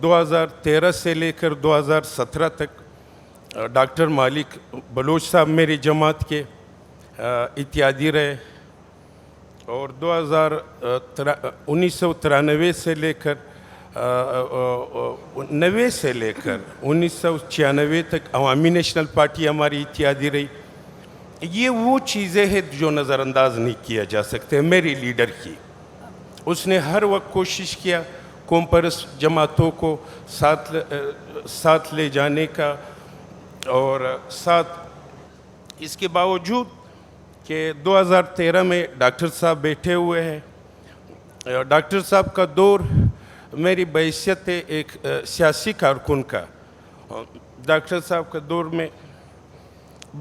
2013 سے لے کر 2017 تک ڈاکٹر مالک بلوچ صاحب میری جماعت کے اتحادی رہے. اور 1993 سے لے کر 90 سے لے کر 1996 تک عوامی نیشنل پارٹی ہماری اتحادی رہی. یہ وہ چیزیں ہیں جو نظر انداز نہیں کیا جا سکتے. میری لیڈر کی، اس نے ہر وقت کوشش کیا کانفرنس جماعتوں کو ساتھ لے جانے کا، اور اس کے باوجود کہ 2013 میں ڈاکٹر صاحب بیٹھے ہوئے ہیں. ڈاکٹر صاحب کا دور میری بحیثیت ایک سیاسی کارکن کا، ڈاکٹر صاحب کا دور میں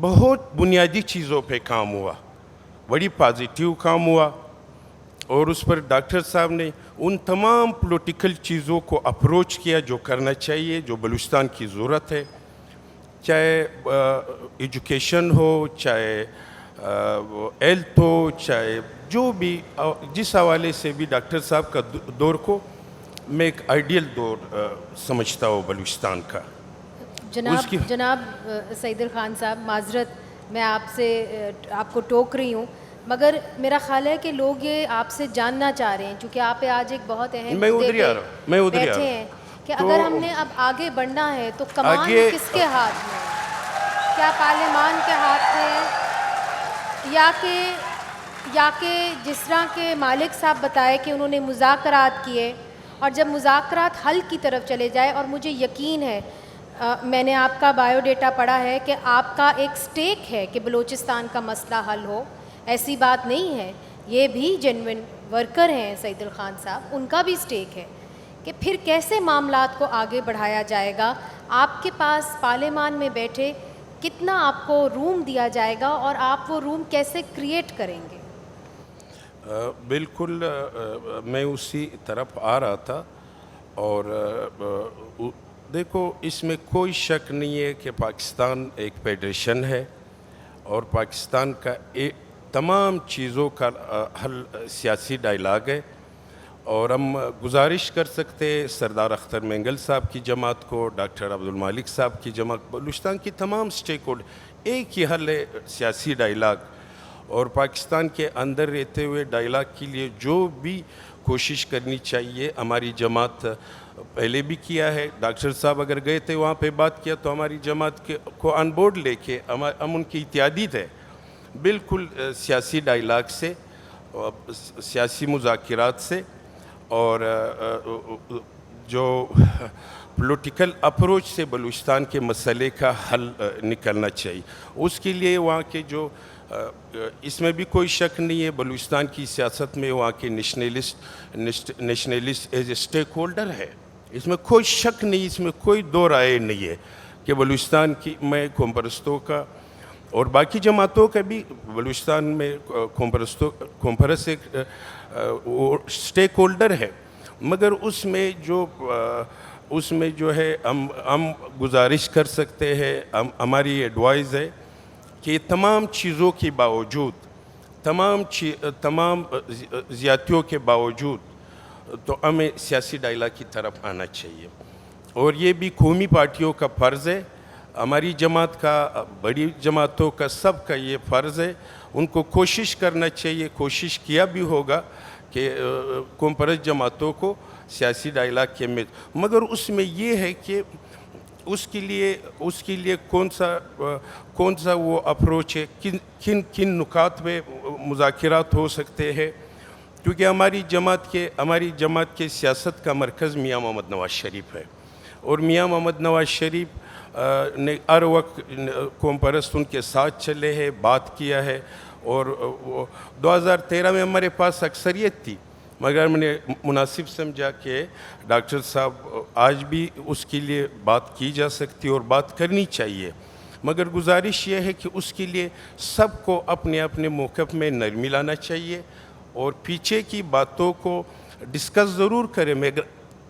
بہت بنیادی چیزوں پہ کام ہوا، بڑی پازیٹیو کام ہوا. اور اس پر ڈاکٹر صاحب نے ان تمام پولیٹیکل چیزوں کو اپروچ کیا جو کرنا چاہیے، جو بلوچستان کی ضرورت ہے، چاہے ایجوکیشن ہو، چاہے ہیلتھ ہو، چاہے جو بھی، جس حوالے سے بھی ڈاکٹر صاحب کا دور کو میں ایک آئیڈیل دور سمجھتا ہوں بلوچستان کا. جناب سعید خان صاحب، معذرت میں آپ کو ٹوک رہی ہوں، مگر میرا خیال ہے کہ لوگ یہ آپ سے جاننا چاہ رہے ہیں چونکہ آپ آج ایک بہت اہم میں ادھر عہدے ہی آ پہ رہا ہوں، میں ادھر ہی آ بیٹھے رہا ہوں۔ ہیں کہ تو اگر ہم نے اب آگے بڑھنا ہے تو کمان آگے کس کے ہاتھ میں ہے؟ کیا پارلیمان کے ہاتھ میں ہے یا کہ جس طرح کے مالک صاحب بتائے کہ انہوں نے مذاکرات کیے اور جب مذاکرات حل کی طرف چلے جائے، اور مجھے یقین ہے میں نے آپ کا بایو ڈیٹا پڑھا ہے کہ آپ کا ایک سٹیک ہے کہ بلوچستان کا مسئلہ حل ہو، ایسی بات نہیں ہے، یہ بھی جینوئن ورکر ہیں سعید الخان صاحب، ان کا بھی سٹیک ہے کہ پھر کیسے معاملات کو آگے بڑھایا جائے گا۔ آپ کے پاس پارلیمان میں بیٹھے کتنا آپ کو روم دیا جائے گا اور آپ وہ روم کیسے کریٹ کریں گے؟ بالکل میں اسی طرف آ رہا تھا، اور دیکھو اس میں کوئی شک نہیں ہے کہ پاکستان ایک فیڈریشن ہے، اور پاکستان کا تمام چیزوں کا حل سیاسی ڈائلاگ ہے، اور ہم گزارش کر سکتے سردار اختر مینگل صاحب کی جماعت کو، ڈاکٹر عبدالمالک صاحب کی جماعت، بلوچستان کی تمام سٹیک ہولڈر، ایک ہی حل ہے سیاسی ڈائلاگ، اور پاکستان کے اندر رہتے ہوئے ڈائلاگ کے لیے جو بھی کوشش کرنی چاہیے ہماری جماعت پہلے بھی کیا ہے۔ ڈاکٹر صاحب اگر گئے تھے وہاں پہ بات کیا تو ہماری جماعت کو آن بورڈ لے کے ہم ان کی اتحادی تھے، بالکل سیاسی ڈائلاگ سے، سیاسی مذاکرات سے، اور جو پولیٹیکل اپروچ سے بلوچستان کے مسئلے کا حل نکلنا چاہیے۔ اس کے لیے وہاں کے جو اس میں بھی کوئی شک نہیں ہے، بلوچستان کی سیاست میں وہاں کے nationalist as a stakeholder ہے، اس میں کوئی شک نہیں، اس میں کوئی دو رائے نہیں ہے کہ بلوچستان کی میں قوم پرستوں کا اور باقی جماعتوں کا بھی بلوچستان میں قوم پرست ایک سٹیک ہولڈر ہے، مگر اس میں جو ہے ہم گزارش کر سکتے ہیں، ہماری ایڈوائز ہے کہ تمام چیزوں کے باوجود، تمام زیادتیوں کے باوجود تو ہمیں سیاسی ڈائلاگ کی طرف آنا چاہیے، اور یہ بھی قومی پارٹیوں کا فرض ہے، ہماری جماعت کا، بڑی جماعتوں کا، سب کا یہ فرض ہے، ان کو کوشش کرنا چاہیے، کوشش کیا بھی ہوگا کہ قوم پرست جماعتوں کو سیاسی ڈائلاگ کے میں، مگر اس میں یہ ہے کہ اس کے لیے کون سا وہ اپروچ ہے، کن نکات پہ مذاکرات ہو سکتے ہیں، کیونکہ ہماری جماعت کے سیاست کا مرکز میاں محمد نواز شریف ہے، اور میاں محمد نواز شریف نے ہر وقت قوم پرست ان کے ساتھ چلے ہیں، بات کیا ہے، اور 2013 میں ہمارے پاس اکثریت تھی، مگر میں نے مناسب سمجھا کہ ڈاکٹر صاحب آج بھی اس کے لیے بات کی جا سکتی اور بات کرنی چاہیے، مگر گزارش یہ ہے کہ اس کے لیے سب کو اپنے اپنے موقف میں نرمی لانا چاہیے، اور پیچھے کی باتوں کو ڈسکس ضرور کریں، مگر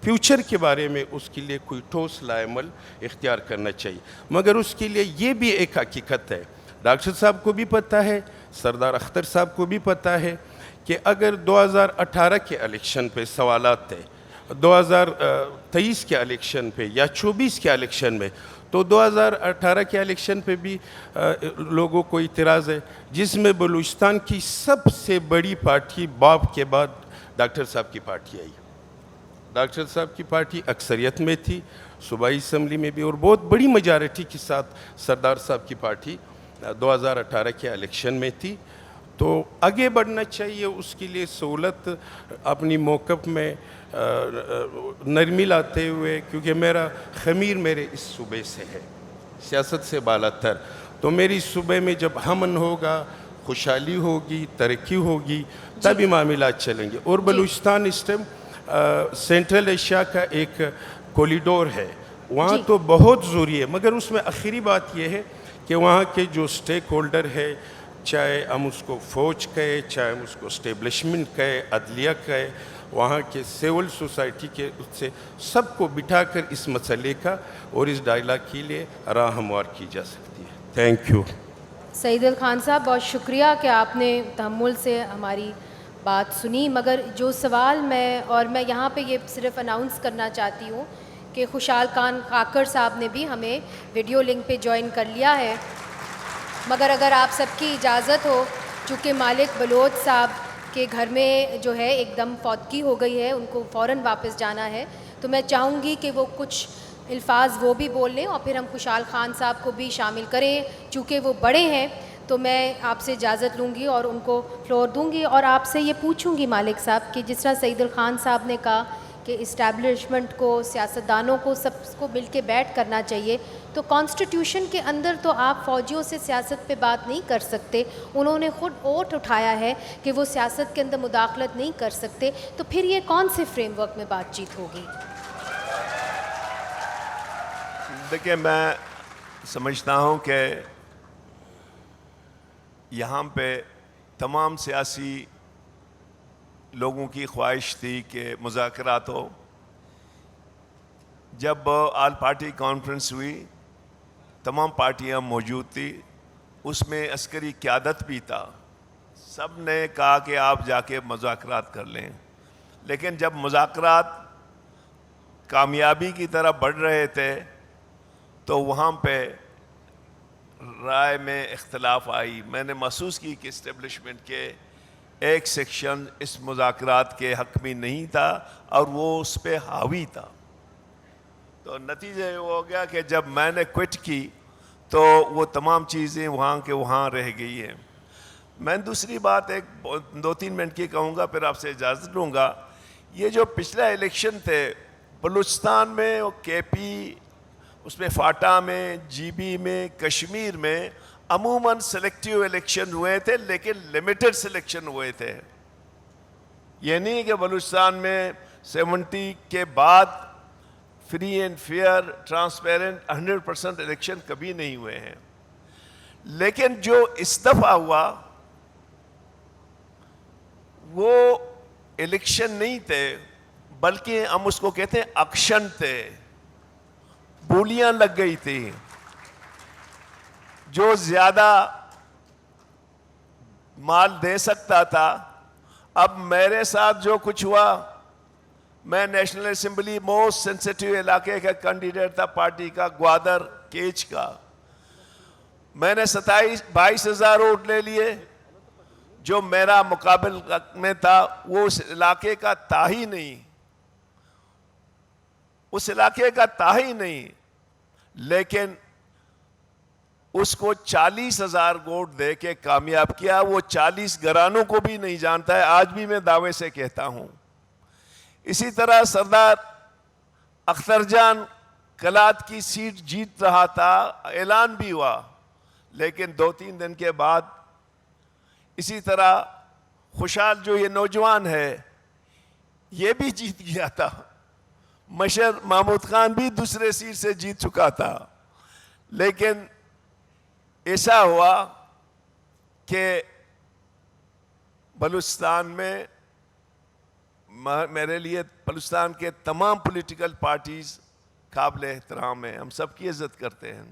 فیوچر کے بارے میں اس کے لیے کوئی ٹھوس عمل اختیار کرنا چاہیے، مگر اس کے لیے یہ بھی ایک حقیقت ہے، ڈاکٹر صاحب کو بھی پتہ ہے، سردار اختر صاحب کو بھی پتہ ہے کہ اگر 2018 کے الیکشن پہ سوالات تھے، 2023 کے الیکشن پہ یا 24 کے الیکشن میں، تو 2018 کے الیکشن پہ بھی لوگوں کو اعتراض ہے، جس میں بلوچستان کی سب سے بڑی پارٹی باپ کے بعد ڈاکٹر صاحب کی پارٹی آئی، ڈاکٹر صاحب کی پارٹی اکثریت میں تھی، صوبائی اسمبلی میں بھی، اور بہت بڑی میجارٹی کے ساتھ سردار صاحب کی پارٹی 2018 کے الیکشن میں تھی، تو آگے بڑھنا چاہیے، اس کے لیے سہولت اپنی موقف میں نرمی لاتے ہوئے، کیونکہ میرا خمیر میرے اس صوبے سے ہے، سیاست سے بالا تر، تو میری صوبے میں جب امن ہوگا، خوشحالی ہوگی، ترقی ہوگی، تبھی معاملات چلیں گے، اور بلوچستان اس ٹائم سینٹرل ایشیا کا ایک کوریڈور ہے، وہاں تو بہت ضروری ہے، مگر اس میں آخری بات یہ ہے کہ وہاں کے جو سٹیک ہولڈر ہے، چاہے ہم اس کو فوج کہے، چاہے ہم اس کو اسٹیبلشمنٹ کہے، عدلیہ کہے، وہاں کے سول سوسائٹی کے سے سب کو بٹھا کر اس مسئلے کا اور اس ڈائلاگ کے لیے راہ ہموار کی جا سکتی ہے۔ تھینک یو سعید الخان صاحب، بہت شکریہ کہ آپ نے تحمل سے ہماری بات سنی، مگر جو سوال میں یہاں پہ یہ صرف اناؤنس کرنا چاہتی ہوں کہ خوشحال خان کاکڑ صاحب نے بھی ہمیں ویڈیو لنک پہ جوائن کر لیا ہے، مگر اگر آپ سب کی اجازت ہو چونکہ مالک بلوچ صاحب کے گھر میں جو ہے ایک دم فوتگی ہو گئی ہے, ان کو فوراً واپس جانا ہے, تو میں چاہوں گی کہ وہ کچھ الفاظ وہ بھی بول لیں اور پھر ہم خوشحال خان صاحب کو بھی شامل کریں. چونکہ وہ بڑے ہیں تو میں آپ سے اجازت لوں گی اور ان کو فلور دوں گی, اور آپ سے یہ پوچھوں گی مالک صاحب کہ جس طرح سعید الخان صاحب نے کہا کہ اسٹیبلشمنٹ کو, سیاستدانوں کو, سب کو مل کے بیٹھ کرنا چاہیے, تو کانسٹیٹیوشن کے اندر تو آپ فوجیوں سے سیاست پہ بات نہیں کر سکتے. انہوں نے خود اوٹ اٹھایا ہے کہ وہ سیاست کے اندر مداخلت نہیں کر سکتے, تو پھر یہ کون سے فریم ورک میں بات چیت ہوگی؟ دیکھیں, میں سمجھتا ہوں کہ یہاں پہ تمام سیاسی لوگوں کی خواہش تھی کہ مذاکرات ہو. جب آل پارٹی کانفرنس ہوئی تمام پارٹیاں موجود تھی, اس میں عسکری قیادت بھی تھا, سب نے کہا کہ آپ جا کے مذاکرات کر لیں. لیکن جب مذاکرات کامیابی کی طرف بڑھ رہے تھے تو وہاں پہ رائے میں اختلاف آئی. میں نے محسوس کی کہ اسٹیبلشمنٹ کے ایک سیکشن اس مذاکرات کے حق میں نہیں تھا اور وہ اس پہ حاوی تھا. تو نتیجہ یہ ہو گیا کہ جب میں نے کوئٹ کی تو وہ تمام چیزیں وہاں کے وہاں رہ گئی ہیں. میں دوسری بات ایک 2-3 منٹ کی کہوں گا, پھر آپ سے اجازت لوں گا. یہ جو پچھلا الیکشن تھے بلوچستان میں, کے پی, اس میں فاٹا میں, جی بی میں, کشمیر میں عموماً سلیکٹیو الیکشن ہوئے تھے, لیکن لمیٹڈ سلیکشن ہوئے تھے. یہ نہیں کہ بلوچستان میں 70 کے بعد free and fair transparent 100% election کبھی نہیں ہوئے ہیں. لیکن جو اس دفعہ ہوا وہ الیکشن نہیں تھے, بلکہ ہم اس کو کہتے ہیں اکشن تھے. بولیاں لگ گئی تھی. جو زیادہ مال دے سکتا تھا. اب میرے ساتھ جو کچھ ہوا, میں نیشنل اسمبلی موسٹ سینسیٹیو علاقے کا کینڈیڈیٹ تھا پارٹی کا, گوادر کیچ کا. میں نے 22,000 ووٹ لے لیے. جو میرا مقابل میں تھا وہ اس علاقے کا تھا ہی نہیں, اس علاقے کا تھا ہی نہیں, لیکن اس کو 40,000 ووٹ دے کے کامیاب کیا. وہ 40 گھرانوں کو بھی نہیں جانتا ہے, آج بھی میں دعوے سے کہتا ہوں. اسی طرح سردار اختر جان کلات کی سیٹ جیت رہا تھا, اعلان بھی ہوا, لیکن 2-3 دن کے بعد اسی طرح خوشحال جو یہ نوجوان ہے یہ بھی جیت گیا تھا. مشر محمود خان بھی دوسرے سیٹ سے جیت چکا تھا. لیکن ایسا ہوا کہ بلوچستان میں میرے لیے بلوچستان کے تمام پولیٹیکل پارٹیز قابل احترام ہیں, ہم سب کی عزت کرتے ہیں.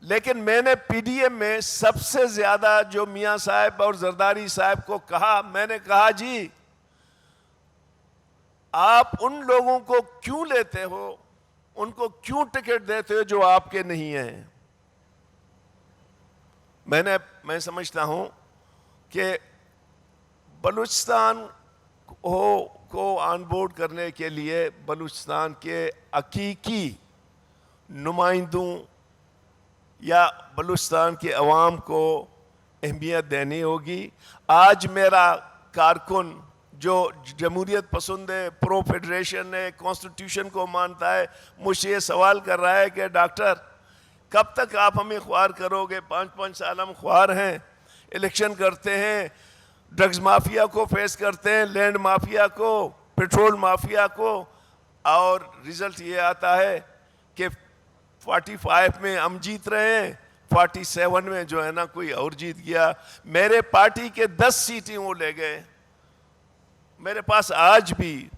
لیکن میں نے پی ڈی ایم میں سب سے زیادہ جو میاں صاحب اور زرداری صاحب کو کہا, میں نے کہا جی آپ ان لوگوں کو کیوں لیتے ہو, ان کو کیوں ٹکٹ دیتے ہو جو آپ کے نہیں ہیں. میں سمجھتا ہوں کہ بلوچستان کو آن بورڈ کرنے کے لیے بلوچستان کے حقیقی نمائندوں یا بلوچستان کے عوام کو اہمیت دینی ہوگی. آج میرا کارکن جو جمہوریت پسند ہے, پرو فیڈریشن ہے, کانسٹیٹیوشن کو مانتا ہے, مجھ سے یہ سوال کر رہا ہے کہ ڈاکٹر کب تک آپ ہمیں خوار کرو گے؟ 5 سال ہم خوار ہیں, الیکشن کرتے ہیں, ڈرگز مافیا کو فیس کرتے ہیں, لینڈ مافیا کو, پیٹرول مافیا کو, اور رزلٹ یہ آتا ہے کہ 45 میں ہم جیت رہے ہیں, 47 میں جو ہے نا کوئی اور جیت گیا. میرے پارٹی کے 10 سیٹیں وہ لے گئے. میرے پاس آج بھی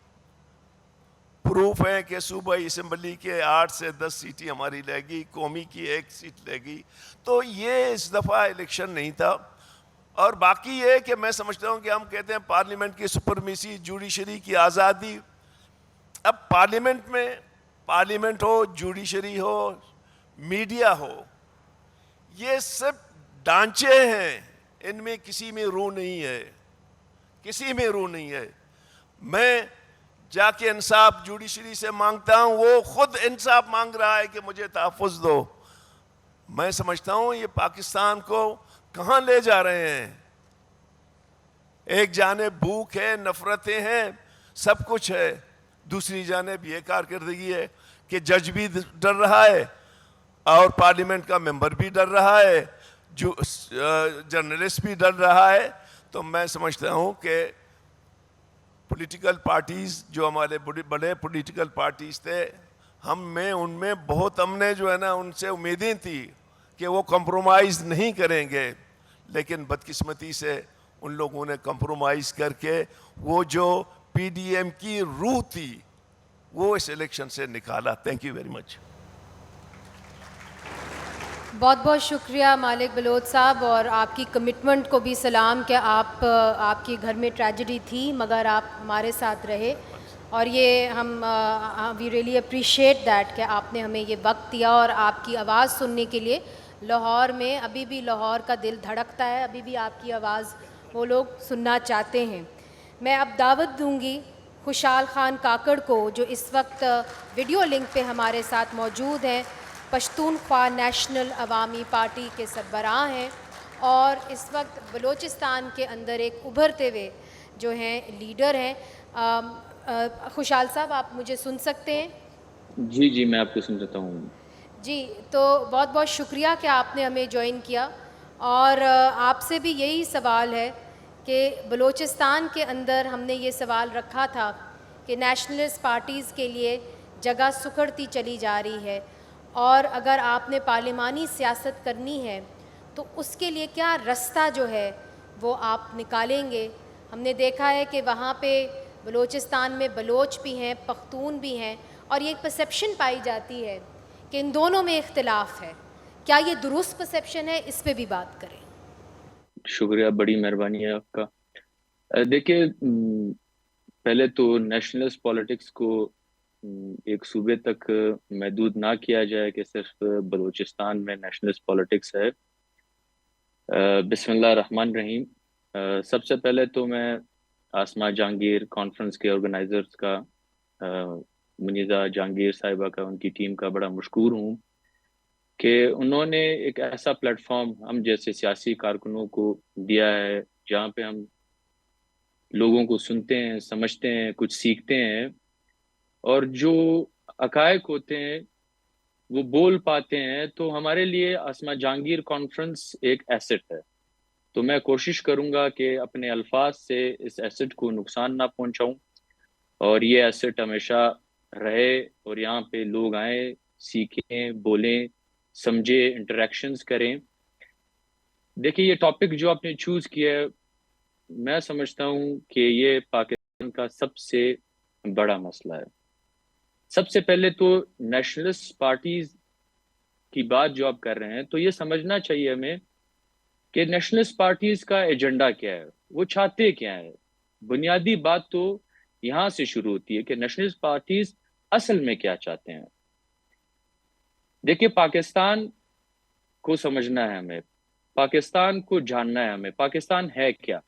پروف ہے کہ صوبائی اسمبلی کے 8 سے 10 سیٹیں ہماری لے گئی, قومی کی 1 سیٹ لے گئی. تو یہ اس دفعہ الیکشن نہیں تھا. اور باقی یہ کہ میں سمجھتا ہوں کہ ہم کہتے ہیں پارلیمنٹ کی سپرمیسی, جوڈیشری کی آزادی. اب پارلیمنٹ میں پارلیمنٹ ہو, جوڈیشری ہو, میڈیا ہو, یہ سب ڈھانچے ہیں. ان میں کسی میں روح نہیں ہے, کسی میں روح نہیں ہے. میں جا کے انصاف جوڈیشری سے مانگتا ہوں, وہ خود انصاف مانگ رہا ہے کہ مجھے تحفظ دو. میں سمجھتا ہوں یہ پاکستان کو کہاں لے جا رہے ہیں. ایک جانب بھوک ہے, نفرتیں ہیں, سب کچھ ہے, دوسری جانب یہ کارکردگی ہے کہ جج بھی ڈر رہا ہے اور پارلیمنٹ کا ممبر بھی ڈر رہا ہے, جو جرنلسٹ بھی ڈر رہا ہے. تو میں سمجھتا ہوں کہ پولیٹیکل پارٹیز جو ہمارے بڑے پولیٹیکل پارٹیز تھے, ان میں بہت ہم نے جو ہے نا ان سے امیدیں تھی کہ وہ کمپرومائز نہیں کریں گے, لیکن بدقسمتی سے ان لوگوں نے کمپرومائز کر کے وہ جو پی ڈی ایم کی روح تھی وہ اس الیکشن سے نکالا. Thank you very much. بہت بہت شکریہ مالک بلوچ صاحب, اور آپ کی کمٹمنٹ کو بھی سلام کہ آپ کے گھر میں ٹریجڈی تھی مگر آپ ہمارے ساتھ رہے, اور یہ ہم وی ریئلی اپریشیٹ دیٹ کہ آپ نے ہمیں یہ وقت دیا اور آپ کی آواز سننے کے لیے. لاہور میں ابھی بھی لاہور کا دل دھڑکتا ہے, ابھی بھی آپ کی آواز وہ لوگ سننا چاہتے ہیں. میں اب دعوت دوں گی خوشحال خان کاکڑ کو, جو اس وقت ویڈیو لنک پہ ہمارے ساتھ موجود ہیں, پشتونخوا نیشنل عوامی پارٹی کے سربراہ ہیں اور اس وقت بلوچستان کے اندر ایک ابھرتے ہوئے جو ہیں لیڈر ہیں. خوشحال صاحب, آپ مجھے سن سکتے ہیں؟ جی جی, میں آپ کو سن سکتا ہوں. جی, تو بہت بہت شکریہ کہ آپ نے ہمیں جوائن کیا, اور آپ سے بھی یہی سوال ہے کہ بلوچستان کے اندر ہم نے یہ سوال رکھا تھا کہ نیشنلسٹ پارٹیز کے لیے جگہ سکڑتی چلی جا رہی ہے, اور اگر آپ نے پارلیمانی سیاست کرنی ہے تو اس کے لیے کیا رستہ جو ہے وہ آپ نکالیں گے. ہم نے دیکھا ہے کہ وہاں پہ بلوچستان میں بلوچ بھی ہیں, پختون بھی ہیں, اور یہ ایک پرسیپشن پائی جاتی ہے کہ ان دونوں میں اختلاف ہے. کیا یہ درست پرسیپشن ہے؟ اس پہ بھی بات کریں. شکریہ, بڑی مہربانی ہے آپ کا. دیکھیے, پہلے تو نیشنلسٹ پالیٹکس کو ایک صوبے تک محدود نہ کیا جائے کہ صرف بلوچستان میں نیشنلسٹ پالیٹکس ہے. بسم اللہ الرحمن الرحیم. سب سے پہلے تو میں آسما جہانگیر کانفرنس کے آرگنائزرز کا, منیزہ جہانگیر صاحبہ کا, ان کی ٹیم کا بڑا مشکور ہوں کہ انہوں نے ایک ایسا پلیٹ فارم ہم جیسے سیاسی کارکنوں کو دیا ہے جہاں پہ ہم لوگوں کو سنتے ہیں, سمجھتے ہیں, کچھ سیکھتے ہیں, اور جو حقائق ہوتے ہیں وہ بول پاتے ہیں. تو ہمارے لیے آسما جہانگیر کانفرنس ایک ایسٹ ہے. تو میں کوشش کروں گا کہ اپنے الفاظ سے اس ایسٹ کو نقصان نہ پہنچاؤں, اور یہ ایسٹ ہمیشہ رہے اور یہاں پہ لوگ آئیں, سیکھیں, بولیں, سمجھے, انٹریکشنز کریں. دیکھیے, یہ ٹاپک جو آپ نے چوز کیا ہے, میں سمجھتا ہوں کہ یہ پاکستان کا سب سے بڑا مسئلہ ہے. سب سے پہلے تو نیشنلسٹ پارٹیز کی بات جو آپ کر رہے ہیں, تو یہ سمجھنا چاہیے ہمیں کہ نیشنلسٹ پارٹیز کا ایجنڈا کیا ہے, وہ چاہتے کیا ہے. بنیادی بات تو یہاں سے شروع ہوتی ہے کہ نیشنلسٹ پارٹیز اصل میں کیا چاہتے ہیں. دیکھیے, پاکستان کو سمجھنا ہے ہمیں, پاکستان کو جاننا ہے ہمیں. پاکستان ہے کیا؟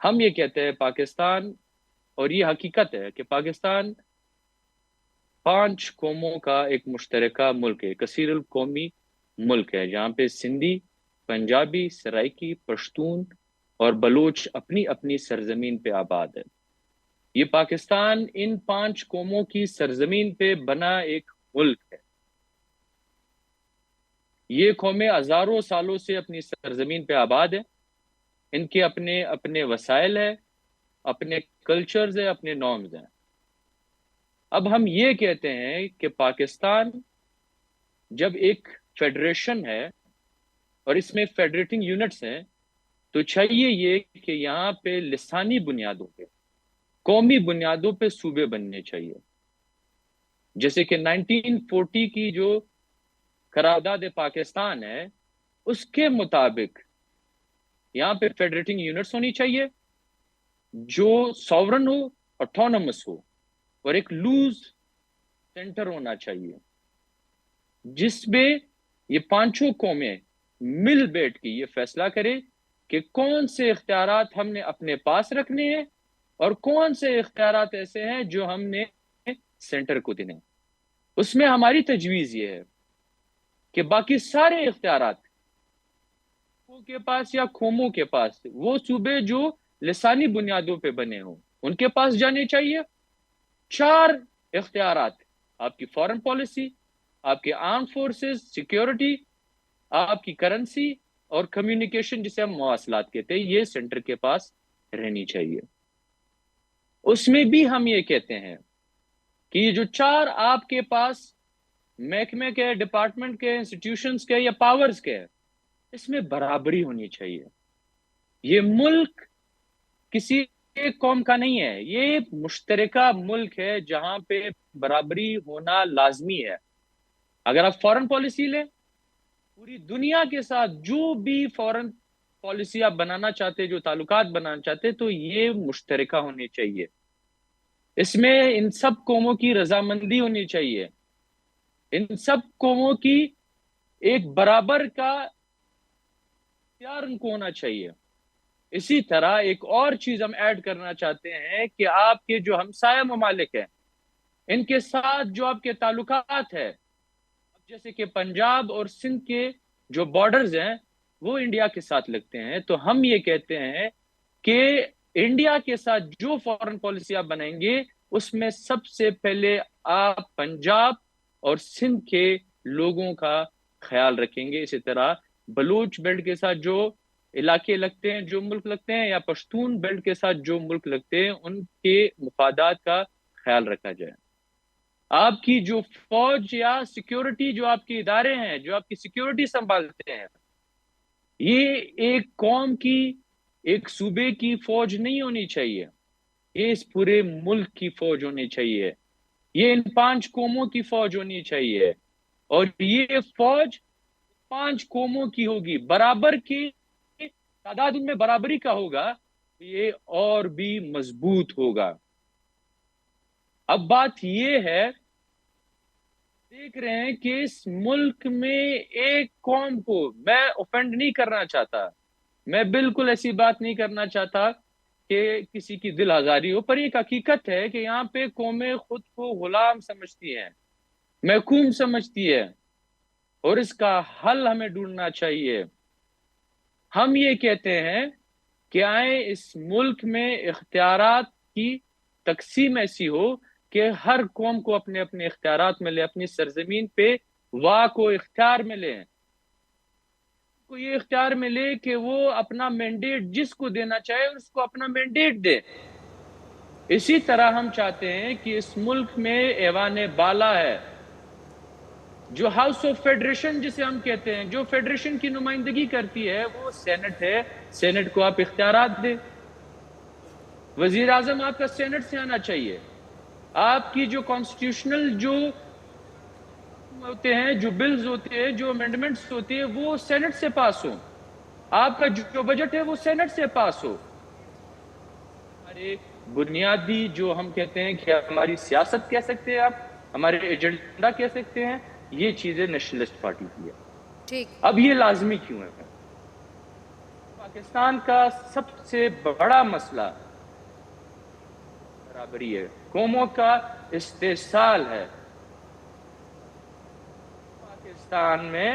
ہم یہ کہتے ہیں پاکستان, اور یہ حقیقت ہے کہ پاکستان 5 قوموں کا ایک مشترکہ ملک ہے, کثیر القومی ملک ہے, جہاں پہ سندھی, پنجابی, سرائکی, پشتون اور بلوچ اپنی اپنی سرزمین پہ آباد ہے. یہ پاکستان ان 5 قوموں کی سرزمین پہ بنا ایک ملک ہے. یہ قومیں ہزاروں سالوں سے اپنی سرزمین پہ آباد ہیں. ان کے اپنے اپنے وسائل ہیں, اپنے کلچرز ہیں, اپنے نارمز ہیں. اب ہم یہ کہتے ہیں کہ پاکستان جب ایک فیڈریشن ہے اور اس میں فیڈریٹنگ یونٹس ہیں, تو چاہیے یہ کہ یہاں پہ لسانی بنیادوں پہ, قومی بنیادوں پہ صوبے بننے چاہیے. جیسے کہ 1940 کی جو قرارداد پاکستان ہے, اس کے مطابق یہاں پہ فیڈریٹنگ یونٹس ہونی چاہیے جو ساورن ہو, آٹونومس ہو, اور ایک لوز سینٹر ہونا چاہیے جس میں یہ 5 قومیں مل بیٹھ کے یہ فیصلہ کرے کہ کون سے اختیارات ہم نے اپنے پاس رکھنے ہیں اور کون سے اختیارات ایسے ہیں جو ہم نے سینٹر کو دینے ہیں. اس میں ہماری تجویز یہ ہے کہ باقی سارے اختیارات کے پاس یا قوموں کے پاس، وہ صوبے جو لسانی بنیادوں پہ بنے ہوں ان کے پاس جانے چاہیے. 4 اختیارات، آپ کی فارن پالیسی، آپ کے آرم فورسز، سیکیورٹی، آپ کی کرنسی اور کمیونیکیشن جسے ہم مواصلات کہتے ہیں، یہ سینٹر کے پاس رہنی چاہیے. اس میں بھی ہم یہ کہتے ہیں کہ یہ جو 4 آپ کے پاس محکمے کے، ڈپارٹمنٹ کے، انسٹیٹیوشنز کے یا پاورز کے، اس میں برابری ہونی چاہیے. یہ ملک کسی ایک قوم کا نہیں ہے، یہ مشترکہ ملک ہے جہاں پہ برابری ہونا لازمی ہے. اگر آپ فورن پالیسی لیں، پوری دنیا کے ساتھ جو بھی فورن پالیسی آپ بنانا چاہتے، جو تعلقات بنانا چاہتے، تو یہ مشترکہ ہونی چاہیے. اس میں ان سب قوموں کی رضامندی ہونی چاہیے، ان سب قوموں کی ایک برابر کا اختیار ان کو ہونا چاہیے. اسی طرح ایک اور چیز ہم ایڈ کرنا چاہتے ہیں کہ آپ کے جو ہمسایہ ممالک ہیں ان کے ساتھ جو آپ کے تعلقات ہیں، جیسے کہ پنجاب اور سندھ کے جو بارڈرز ہیں وہ انڈیا کے ساتھ لگتے ہیں، تو ہم یہ کہتے ہیں کہ انڈیا کے ساتھ جو فارن پالیسی آپ بنائیں گے اس میں سب سے پہلے آپ پنجاب اور سندھ کے لوگوں کا خیال رکھیں گے. اسی طرح بلوچ بیلٹ کے ساتھ جو علاقے لگتے ہیں، جو ملک لگتے ہیں، یا پشتون بیلٹ کے ساتھ جو ملک لگتے ہیں، ان کے مفادات کا خیال رکھا جائے. آپ کی جو فوج یا سیکیورٹی، جو آپ کے ادارے ہیں جو آپ کی سیکیورٹی سنبھالتے ہیں، یہ ایک قوم کی، ایک صوبے کی فوج نہیں ہونی چاہیے، یہ اس پورے ملک کی فوج ہونی چاہیے. یہ ان 5 قوموں کی فوج ہونی چاہیے، اور یہ فوج 5 قوموں کی ہوگی، برابر کی تعداد ان میں برابری کا ہوگا، یہ اور بھی مضبوط ہوگا. اب بات یہ ہے، دیکھ رہے ہیں کہ اس ملک میں ایک قوم کو، میں اوفینڈ نہیں کرنا چاہتا، میں بالکل ایسی بات نہیں کرنا چاہتا کہ کسی کی دل آزاری ہو، پر ایک حقیقت ہے کہ یہاں پہ قومیں خود کو غلام سمجھتی ہیں، محکوم سمجھتی ہے، اور اس کا حل ہمیں ڈھونڈنا چاہیے. ہم یہ کہتے ہیں کہ آئیں اس ملک میں اختیارات کی تقسیم ایسی ہو کہ ہر قوم کو اپنے اپنے اختیارات ملے، اپنی سرزمین پہ واک و اختیار ملے، کو یہ اختیار ملے کہ وہ اپنا مینڈیٹ جس کو دینا چاہے اس کو اپنا مینڈیٹ دے. اسی طرح ہم چاہتے ہیں کہ اس ملک میں ایوان بالا ہے، جو ہاؤس آف فیڈریشن جسے ہم کہتے ہیں، جو فیڈریشن کی نمائندگی کرتی ہے، وہ سینٹ ہے. سینٹ کو آپ اختیارات دیں. وزیر اعظم آپ کا سینٹ سے آنا چاہیے. آپ کی جو کانسٹیٹیوشنل جو ہوتے ہیں، جو بلز ہوتے ہیں، جو امینڈمنٹس ہوتے ہیں، وہ سینٹ سے پاس ہوں. آپ کا جو بجٹ ہے وہ سینٹ سے پاس ہو. ہمارے بنیادی جو ہم کہتے ہیں کہ ہماری سیاست کہہ سکتے ہیں، آپ ہمارے ایجنڈا کہہ سکتے ہیں، یہ چیزیں نیشنلسٹ پارٹی کی ہے. ٹھیک. اب یہ لازمی کیوں ہے؟ پاکستان کا سب سے بڑا مسئلہ برابری ہے، قوموں کا استحصال ہے. پاکستان میں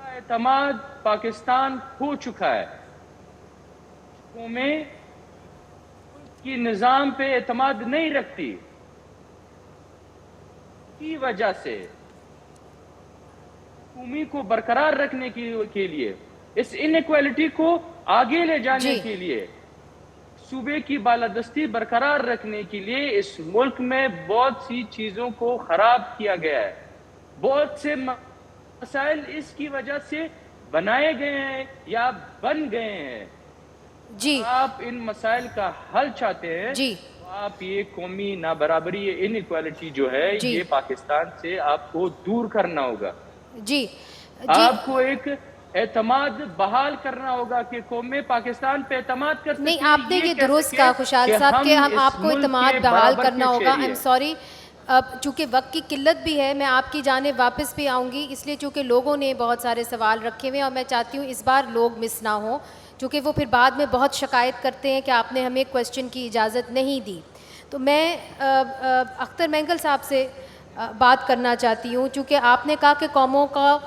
اعتماد پاکستان کھو چکا ہے. قومیں کی نظام پہ اعتماد نہیں رکھتی، کی وجہ سے قومی کو برقرار رکھنے کے لیے، اس انیکوالٹی کو آگے لے جانے کے لیے، صوبے کی بالادستی برقرار رکھنے کے لیے اس ملک میں بہت سی چیزوں کو خراب کیا گیا ہے. بہت سے مسائل اس کی وجہ سے بنائے گئے ہیں یا بن گئے ہیں. جی آپ ان مسائل کا حل چاہتے ہیں، جی آپ یہ قومی نابرابری، یہ انیکوالٹی جو ہے، جی یہ پاکستان سے آپ کو دور کرنا ہوگا. جی آپ کو ایک اعتماد بحال کرنا ہوگا کہ قومیں پاکستان پہ اعتماد کرتے نہیں. آپ نے یہ درست کہا خوشحال صاحب کہ ہم آپ کو اعتماد بحال کرنا ہوگا. آئی ایم سوری اب چونکہ وقت کی قلت بھی ہے، میں آپ کی جانب واپس بھی آؤں گی، اس لیے چونکہ لوگوں نے بہت سارے سوال رکھے ہوئے ہیں اور میں چاہتی ہوں اس بار لوگ مس نہ ہوں، چونکہ وہ پھر بعد میں بہت شکایت کرتے ہیں کہ آپ نے ہمیں کویسچن کی اجازت نہیں دی. تو میں اختر مینگل صاحب سے بات کرنا چاہتی ہوں، چونکہ آپ نے کہا کہ قوموں کا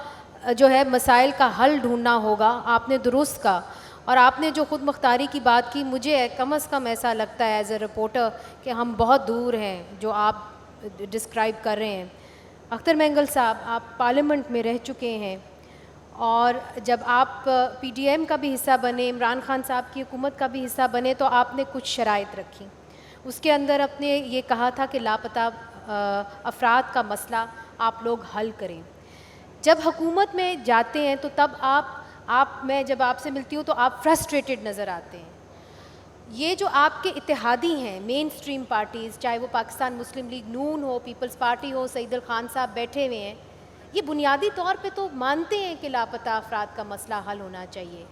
جو ہے مسائل کا حل ڈھونڈنا ہوگا، آپ نے درست کہا. اور آپ نے جو خود مختاری کی بات کی، مجھے کم از کم ایسا لگتا ہے ایز اے رپورٹر کہ ہم بہت دور ہیں جو آپ ڈسکرائب کر رہے ہیں. اختر مینگل صاحب، آپ پارلیمنٹ میں رہ چکے ہیں، اور جب آپ پی ڈی ایم کا بھی حصہ بنے، عمران خان صاحب کی حکومت کا بھی حصہ بنے، تو آپ نے کچھ شرائط رکھی. اس کے اندر آپ نے یہ کہا تھا کہ لاپتہ افراد کا مسئلہ آپ لوگ حل کریں. جب حکومت میں جاتے ہیں تو تب میں جب آپ سے ملتی ہوں تو آپ فرسٹریٹڈ نظر آتے ہیں. یہ جو آپ کے اتحادی ہیں مین سٹریم پارٹیز، چاہے وہ پاکستان مسلم لیگ نون ہو، پیپلز پارٹی ہو، سعید خان صاحب بیٹھے ہوئے ہیں، یہ بنیادی طور پہ تو مانتے ہیں کہ لاپتہ افراد کا مسئلہ حل ہونا چاہیے.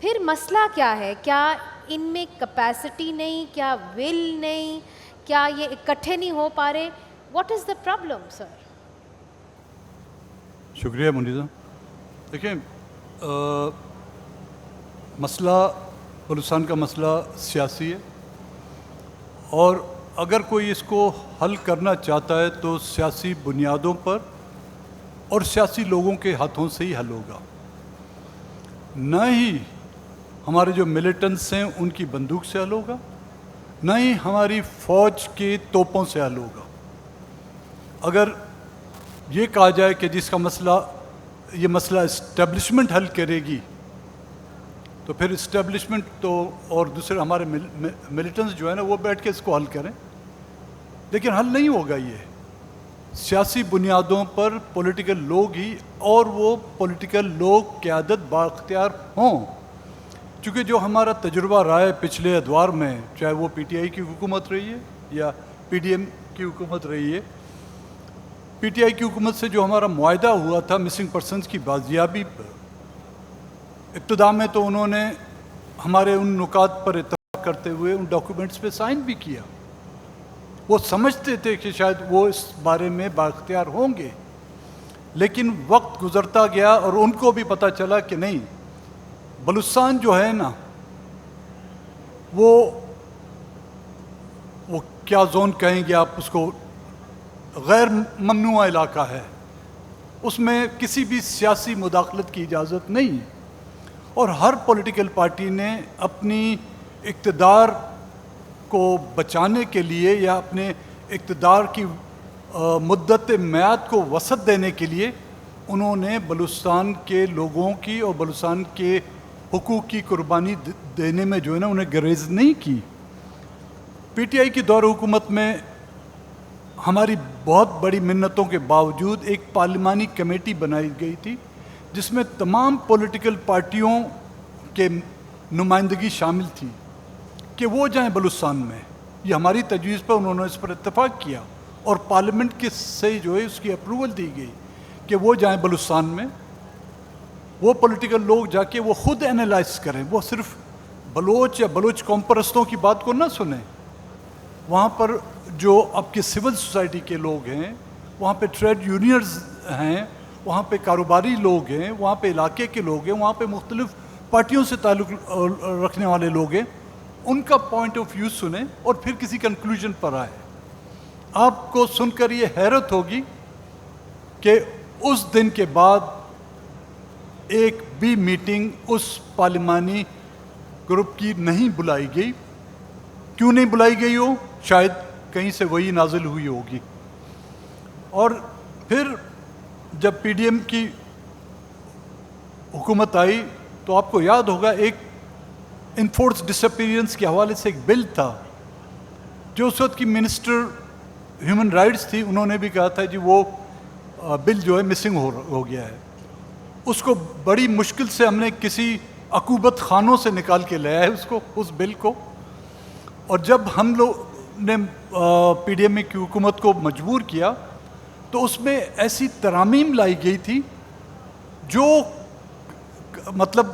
پھر مسئلہ کیا ہے؟ کیا ان میں کیپیسٹی نہیں؟ کیا ول نہیں؟ کیا یہ اکٹھے نہیں ہو پا رہے؟ What is the problem sir? شکریہ منیزہ. دیکھیں، مسئلہ بلوچستان کا مسئلہ سیاسی ہے، اور اگر کوئی اس کو حل کرنا چاہتا ہے تو سیاسی بنیادوں پر اور سیاسی لوگوں کے ہاتھوں سے ہی حل ہوگا. نہ ہی ہمارے جو ملیٹنٹس ہیں ان کی بندوق سے حل ہوگا، نہ ہی ہماری فوج کے توپوں سے حل ہوگا. اگر یہ کہا جائے کہ جس کا یہ مسئلہ اسٹیبلشمنٹ حل کرے گی، تو پھر اسٹیبلشمنٹ تو اور دوسرے ہمارے ملیٹنٹس جو ہے نا وہ بیٹھ کے اس کو حل کریں، لیکن حل نہیں ہوگا. یہ سیاسی بنیادوں پر پولیٹیکل لوگ ہی، اور وہ پولیٹیکل لوگ قیادت بااختیار ہوں. چونکہ جو ہمارا تجربہ رہا ہے پچھلے ادوار میں، چاہے وہ پی ٹی آئی کی حکومت رہی ہے یا پی ڈی ایم کی حکومت رہی ہے، پی ٹی آئی کی حکومت سے جو ہمارا معاہدہ ہوا تھا مسنگ پرسنز کی بازیابی پر، ابتدا میں تو انہوں نے ہمارے ان نکات پر اتفاق کرتے ہوئے ان ڈاکیومنٹس پہ سائن بھی کیا. وہ سمجھتے تھے کہ شاید وہ اس بارے میں بااختیار ہوں گے، لیکن وقت گزرتا گیا اور ان کو بھی پتہ چلا کہ نہیں، بلوچستان جو ہے نا وہ کیا زون کہیں گے آپ اس کو، غیر ممنوعہ علاقہ ہے، اس میں کسی بھی سیاسی مداخلت کی اجازت نہیں. اور ہر پولیٹیکل پارٹی نے اپنی اقتدار کو بچانے کے لیے یا اپنے اقتدار کی مدت میعاد کو وسعت دینے کے لیے انہوں نے بلوچستان کے لوگوں کی اور بلوچستان کے حقوق کی قربانی دینے میں جو ہے نا انہیں گریز نہیں کی. پی ٹی آئی کی دور حکومت میں ہماری بہت بڑی منتوں کے باوجود ایک پارلیمانی کمیٹی بنائی گئی تھی جس میں تمام پولیٹیکل پارٹیوں کے نمائندگی شامل تھی کہ وہ جائیں بلوچستان میں. یہ ہماری تجویز پر انہوں نے اس پر اتفاق کیا، اور پارلیمنٹ کے سے جو ہے اس کی اپروول دی گئی کہ وہ جائیں بلوچستان میں. وہ پولیٹیکل لوگ جا کے وہ خود انالائز کریں، وہ صرف بلوچ یا بلوچ قوم پرستوں کی بات کو نہ سنیں. وہاں پر جو آپ کے سول سوسائٹی کے لوگ ہیں، وہاں پہ ٹریڈ یونینز ہیں، وہاں پہ کاروباری لوگ ہیں، وہاں پہ علاقے کے لوگ ہیں، وہاں پہ مختلف پارٹیوں سے تعلق رکھنے والے لوگ ہیں، ان کا پوائنٹ آف ویو سنیں اور پھر کسی کنکلوژن پر آئے. آپ کو سن کر یہ حیرت ہوگی کہ اس دن کے بعد ایک بھی میٹنگ اس پارلیمانی گروپ کی نہیں بلائی گئی. کیوں نہیں بلائی گئی ہو؟ شاید کہیں سے وہی نازل ہوئی ہوگی. اور پھر جب پی ڈی ایم کی حکومت آئی تو آپ کو یاد ہوگا ایک انفورس ڈس اپیرنس کے حوالے سے ایک بل تھا جو اس وقت کی منسٹر ہیومن رائٹس تھی، انہوں نے بھی کہا تھا جی وہ بل جو ہے مسنگ ہو گیا ہے. اس کو بڑی مشکل سے ہم نے کسی عقوبت خانوں سے نکال کے لایا ہے اس بل کو. اور جب ہم لوگ نے پی ڈی ایم کی حکومت کو مجبور کیا تو اس میں ایسی ترامیم لائی گئی تھی جو مطلب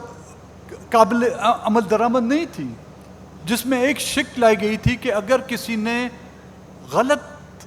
قابل عمل درآمد نہیں تھی، جس میں ایک شک لائی گئی تھی کہ اگر کسی نے غلط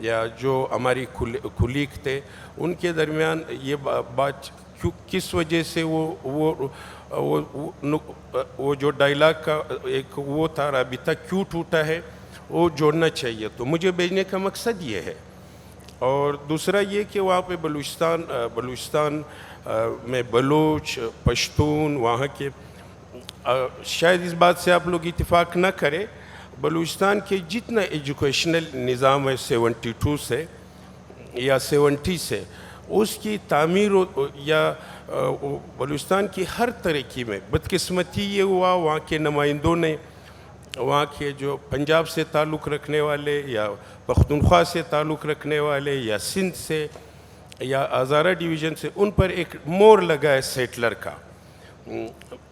یا جو ہماری کلیگ تھے ان کے درمیان یہ بات کس وجہ سے وہ جو ڈائلاگ کا ایک وہ تھا رابطہ کیوں ٹوٹا ہے وہ جوڑنا چاہیے. تو مجھے بھیجنے کا مقصد یہ ہے. اور دوسرا یہ کہ وہاں پہ بلوچستان میں بلوچ پشتون وہاں کے شاید اس بات سے آپ لوگ اتفاق نہ کریں, بلوچستان کے جتنا ایجوکیشنل نظام ہے 72 سے یا 70 سے اس کی تعمیر یا بلوچستان کی ہر طریقے میں بدقسمتی یہ ہوا وہاں کے نمائندوں نے وہاں کے جو پنجاب سے تعلق رکھنے والے یا پختونخوا سے تعلق رکھنے والے یا سندھ سے یا ہزارہ ڈویژن سے ان پر ایک مور لگا ہے سیٹلر کا.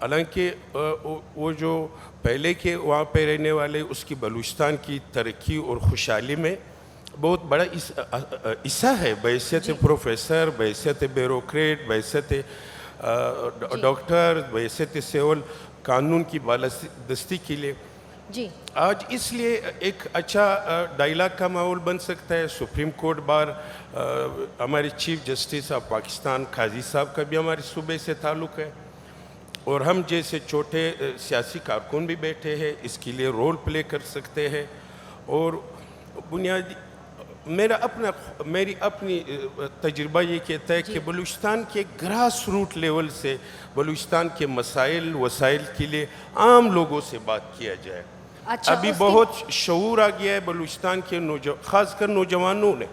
حالانکہ وہ جو پہلے کے وہاں پہ رہنے والے اس کی بلوچستان کی ترقی اور خوشحالی میں بہت بڑا حصہ ہے, بحیثیت پروفیسر, بحیثیت بیوروکریٹ, بحیثیت ڈاکٹر, بحیثیت سول قانون کی بالادستی کے لیے. جی آج اس لیے ایک اچھا ڈائلاگ کا ماحول بن سکتا ہے. سپریم کورٹ بار ہمارے چیف جسٹس آف پاکستان قاضی صاحب کا بھی ہمارے صوبے سے تعلق ہے, اور ہم جیسے چھوٹے سیاسی کارکن بھی بیٹھے ہیں اس کے لیے رول پلے کر سکتے ہیں. اور بنیادی میری اپنی تجربہ یہ کہتا ہے کہ بلوچستان کے گراس روٹ لیول سے بلوچستان کے مسائل وسائل کے لیے عام لوگوں سے بات کیا جائے. ابھی بہت شعور آ گیا ہے بلوچستان کے خاص کر نوجوانوں نے.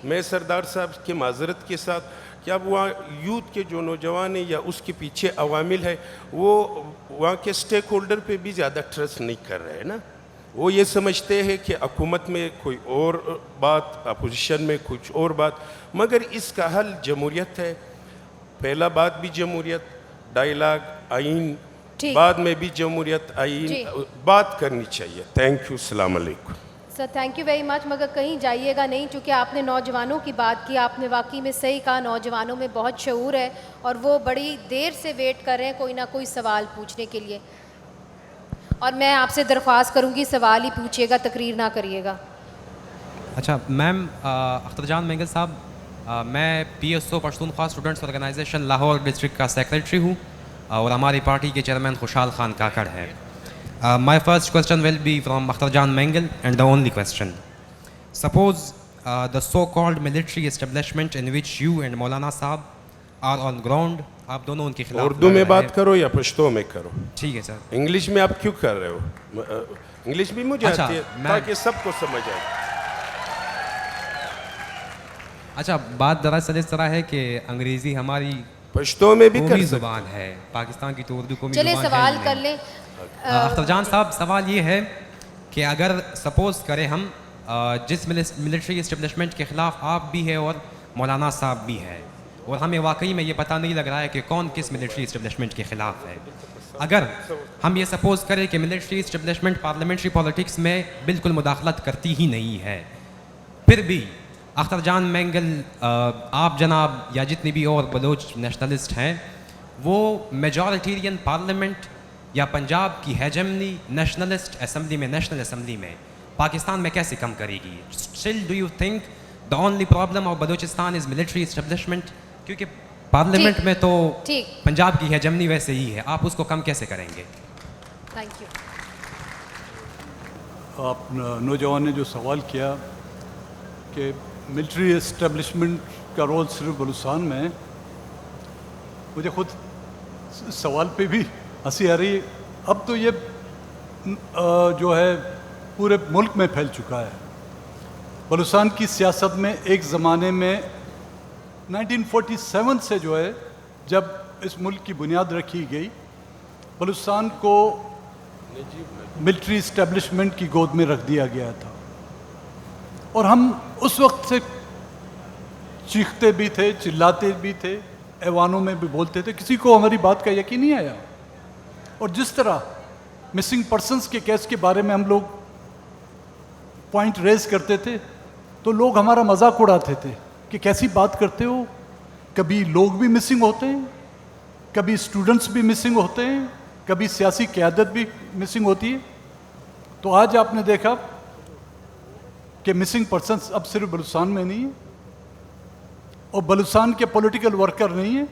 میں سردار صاحب کی معذرت کے ساتھ کہ اب وہاں یوتھ کے جو نوجوان ہیں یا اس کے پیچھے عوامل ہے وہ وہاں کے سٹیک ہولڈر پہ بھی زیادہ ٹرسٹ نہیں کر رہے نا. وہ یہ سمجھتے ہیں کہ حکومت میں کوئی اور بات, اپوزیشن میں کچھ اور بات, مگر اس کا حل جمہوریت ہے. پہلا بات بھی جمہوریت, ڈائلاگ, آئین, بعد میں بھی جمہوریت, آئین بات کرنی چاہیے. تھینک یو, السلام علیکم. Sir thank you very much, مگر کہیں جائیے گا نہیں چونکہ آپ نے نوجوانوں کی بات کی. آپ نے واقعی میں صحیح کہا, نوجوانوں میں بہت شعور ہے اور وہ بڑی دیر سے ویٹ کر رہے ہیں کوئی نہ کوئی سوال پوچھنے کے لیے. اور میں آپ سے درخواست کروں گی سوال ہی پوچھیے گا, تقریر نہ کریے گا. اچھا میم, اختر جان مینگل صاحب, میں PSO Pashtunkhwa students organisation Lahore district کا سیکریٹری ہوں اور ہماری پارٹی کے چیئرمین خوشحال خان کاکڑ ہیں. My first question will be from Akhtar Jan Mengal, and the only question. Suppose the so-called military establishment in which you and Maulana Saab are on ground, آپ دونوں ان کے خلاف اردو میں بات کرو یا پشتو میں کرو؟ ٹھیک ہے سر. انگلش میں آپ کیوں کر رہے ہو؟ انگلش بھی مجھے آتی ہے تاکہ سب کو سمجھ آئے. اچھا, بات دراصل اس طرح ہے کہ انگریزی ہماری پشتو میں بھی قومی زبان ہے, پاکستان کی تو اردو قومی زبان ہے. چلے سوال کر لیں. اختر جان صاحب, سوال یہ ہے کہ اگر سپوز کریں ہم جس ملٹری اسٹیبلشمنٹ کے خلاف آپ بھی ہے اور مولانا صاحب بھی ہے, اور ہمیں واقعی میں یہ پتہ نہیں لگ رہا ہے کہ کون کس ملٹری اسٹیبلشمنٹ کے خلاف ہے, اگر ہم یہ سپوز کریں کہ ملٹری اسٹیبلشمنٹ پارلیمنٹری پالیٹکس میں بالکل مداخلت کرتی ہی نہیں ہے, پھر بھی اختر جان مینگل, آپ جناب یا جتنی بھی اور بلوچ نیشنلسٹ ہیں, وہ میجورٹیرین پارلیمنٹ یا پنجاب کی ہیجمنی نیشنلسٹ اسمبلی میں, نیشنل اسمبلی میں پاکستان میں کیسے کم کرے گی؟ Still do you think the only problem of Balochistan is military establishment? کیونکہ پارلیمنٹ میں تو پنجاب کی ہیجمنی ویسے ہی ہے, آپ اس کو کم کیسے کریں گے؟ Thank you. آپ نوجوان نے جو سوال کیا کہ ملٹری اسٹیبلشمنٹ کا رول صرف بلوچستان میں, مجھے خود سوال پہ بھی ہنسی آ رہی ہے. اب تو یہ جو ہے پورے ملک میں پھیل چکا ہے. بلوچستان کی سیاست میں ایک زمانے میں 1947 سے جو ہے جب اس ملک کی بنیاد رکھی گئی, بلوچستان کو ملٹری اسٹیبلشمنٹ کی گود میں رکھ دیا گیا تھا, اور ہم اس وقت سے چیختے بھی تھے, چلاتے بھی تھے, ایوانوں میں بھی بولتے تھے, کسی کو ہماری بات کا یقین نہیں آیا. اور جس طرح مسنگ پرسنس کے کیس کے بارے میں ہم لوگ پوائنٹ ریز کرتے تھے تو لوگ ہمارا مذاق اڑاتے تھے کہ کیسی بات کرتے ہو, کبھی لوگ بھی مسنگ ہوتے ہیں, کبھی اسٹوڈنٹس بھی مسنگ ہوتے ہیں, کبھی سیاسی قیادت بھی مسنگ ہوتی ہے. تو آج آپ نے دیکھا کہ مسنگ پرسنس اب صرف بلوچستان میں نہیں ہے اور بلوچستان کے پولیٹیکل ورکر نہیں ہیں،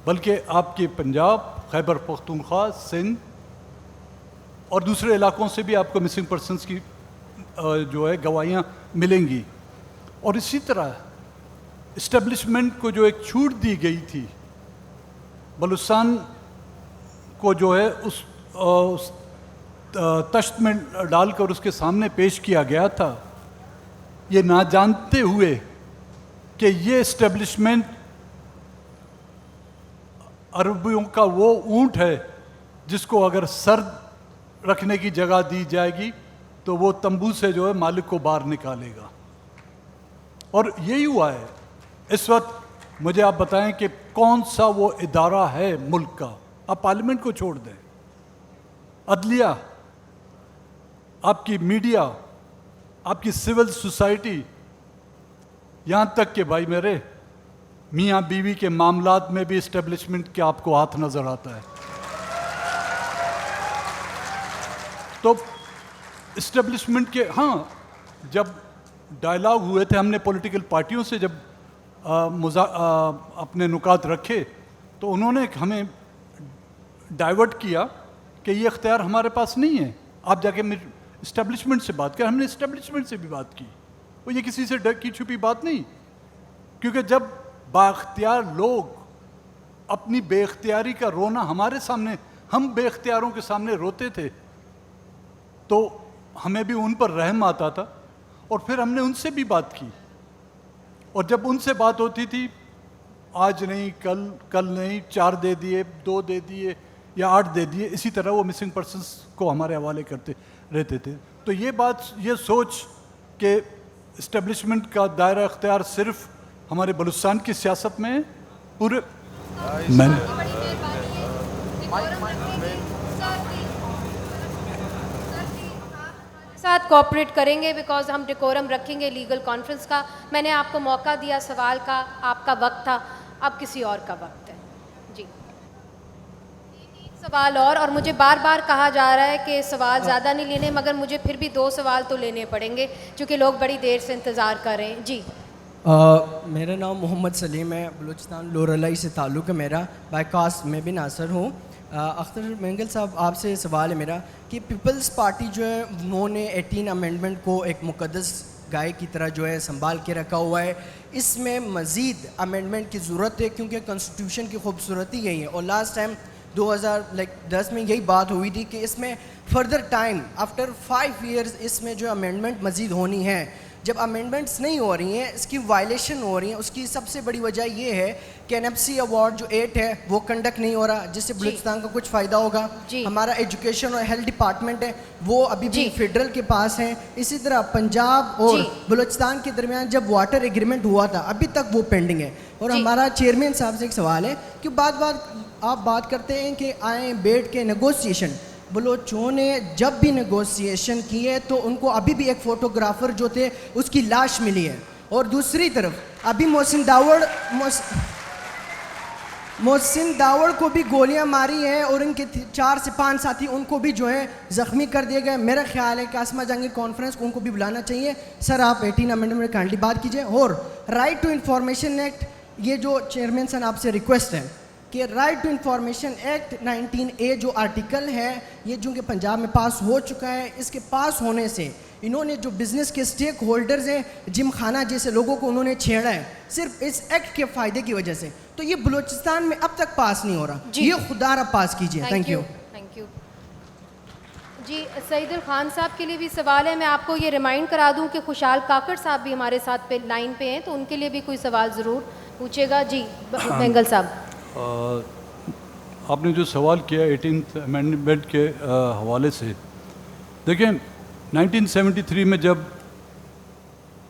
بلکہ آپ کے پنجاب، خیبر پختونخوا، سندھ اور دوسرے علاقوں سے بھی آپ کو مسنگ پرسنس کی جو ہے گواہیاں ملیں گی. اور اسی طرح اسٹیبلشمنٹ کو جو ایک چھوٹ دی گئی تھی بلوچستان کو جو ہے اس تشت میں ڈال کر اس کے سامنے پیش کیا گیا تھا، یہ نہ جانتے ہوئے کہ یہ اسٹیبلشمنٹ عربیوں کا وہ اونٹ ہے جس کو اگر سر رکھنے کی جگہ دی جائے گی تو وہ تمبو سے جو ہے مالک کو باہر نکالے گا. اور یہی ہوا ہے. اس وقت مجھے آپ بتائیں کہ کون سا وہ ادارہ ہے ملک کا، آپ پارلیمنٹ کو چھوڑ دیں، عدلیہ، آپ کی میڈیا، آپ کی سول سوسائٹی، یہاں تک کہ بھائی میرے میاں بیوی کے معاملات میں بھی اسٹیبلشمنٹ کے آپ کو ہاتھ نظر آتا ہے. تو اسٹیبلشمنٹ کے ہاں جب ڈائلاگ ہوئے تھے، ہم نے پولیٹیکل پارٹیوں سے جب اپنے نکات رکھے تو انہوں نے ہمیں ڈائیورٹ کیا کہ یہ اختیار ہمارے پاس نہیں ہے، آپ جا کے اسٹیبلشمنٹ سے بات کریں. ہم نے اسٹیبلشمنٹ سے بھی بات کی، وہ یہ کسی سے ڈر کی چھپی بات نہیں، کیونکہ جب بااختیار لوگ اپنی بے اختیاری کا رونا ہمارے سامنے، ہم بے اختیاروں کے سامنے روتے تھے تو ہمیں بھی ان پر رحم آتا تھا، اور پھر ہم نے ان سے بھی بات کی. اور جب ان سے بات ہوتی تھی، آج نہیں کل نہیں، 4 دے دیے، 2 دے دیے یا 8 دے دیے، اسی طرح وہ مسنگ پرسنس کو ہمارے حوالے کرتے رہتے تھے. تو یہ بات، یہ سوچ کہ اسٹیبلشمنٹ کا دائرہ اختیار صرف ہمارے بلوچستان کی سیاست میں ہے، پورے ساتھ کوآپریٹ کریں گے بیکاز ہم ڈیکورم رکھیں گے لیگل کانفرنس کا. میں نے آپ کو موقع دیا سوال کا، آپ کا وقت تھا، اب کسی اور کا وقت ہے. جی سوال اور مجھے بار بار کہا جا رہا ہے کہ سوال زیادہ نہیں لینے، مگر مجھے پھر بھی 2 سوال تو لینے پڑیں گے چونکہ لوگ بڑی دیر سے انتظار کر رہے ہیں. جی میرا نام محمد سلیم ہے، بلوچستان لورلائی سے تعلق ہے میرا، بائی کاسٹ میں بھی ناصر ہوں. اختر مینگل صاحب، آپ سے سوال ہے میرا کہ پیپلز پارٹی جو ہے انہوں نے 18 امینڈمنٹ کو ایک مقدس گائے کی طرح جو ہے سنبھال کے رکھا ہوا ہے. اس میں مزید امینڈمنٹ کی ضرورت ہے کیونکہ کانسٹیٹیوشن کی خوبصورتی یہی ہے، اور لاسٹ ٹائم 2010 میں یہی بات ہوئی تھی کہ اس میں فردر ٹائم آفٹر 5 ایئرز اس میں جو امینڈمنٹ مزید ہونی ہے. جب امینڈمنٹس نہیں ہو رہی ہیں، اس کی وائلیشن ہو رہی ہیں، اس کی سب سے بڑی وجہ یہ ہے کہ NFC ایوارڈ جو 8 ہے وہ کنڈکٹ نہیں ہو رہا، جس سے بلوچستان کو کچھ فائدہ ہوگا. ہمارا ایجوکیشن اور ہیلتھ ڈپارٹمنٹ ہے وہ ابھی بھی فیڈرل کے پاس ہیں. اسی طرح پنجاب اور بلوچستان کے درمیان جب واٹر ایگریمنٹ ہوا تھا ابھی تک وہ پینڈنگ ہے. اور ہمارا چیئرمین صاحب سے ایک سوال ہے کہ آپ بات کرتے ہیں کہ آئیں بیٹھ کے نیگوسیشن، بلوچوں نے جب بھی نیگوسیشن کی ہے تو ان کو ابھی بھی ایک فوٹوگرافر جو تھے اس کی لاش ملی ہے. اور دوسری طرف ابھی محسن داوڑ کو بھی گولیاں ماری ہیں اور ان کے 4 سے 5 ساتھی ان کو بھی جو ہے زخمی کر دیے گئے. میرا خیال ہے کہ عاصمہ جہانگیر کانفرنس کو ان کو بھی بلانا چاہیے. سر آپ 18 امینڈمنٹ میں کائنڈلی بات کیجیے. اور رائٹ ٹو انفارمیشن ایکٹ، یہ جو چیئرمین صاحب آپ سے ریکویسٹ ہے کہ right to information act 19A جو آرٹیکل ہے یہ جو کہ پنجاب میں پاس ہو چکا ہے، اس کے پاس ہونے سے انہوں نے جو بزنس کے سٹیک ہولڈرز ہیں، جم خانہ جیسے لوگوں کو انہوں نے چھیڑا ہے صرف اس ایکٹ کے فائدے کی وجہ سے. تو یہ بلوچستان میں اب تک پاس نہیں ہو رہا، یہ خدا را پاس کیجیے. Thank you. جی سعید الخان صاحب کے لیے بھی سوال ہے. میں آپ کو یہ ریمائنڈ کرا دوں کہ خوشحال کاکڑ صاحب بھی ہمارے ساتھ لائن پہ ہیں، تو ان کے لیے بھی کوئی سوال ضرور پوچھے گا. جی مینگل صاحب، آپ نے جو سوال کیا 18th امینڈمنٹ کے حوالے سے، دیکھیں 1973 میں جب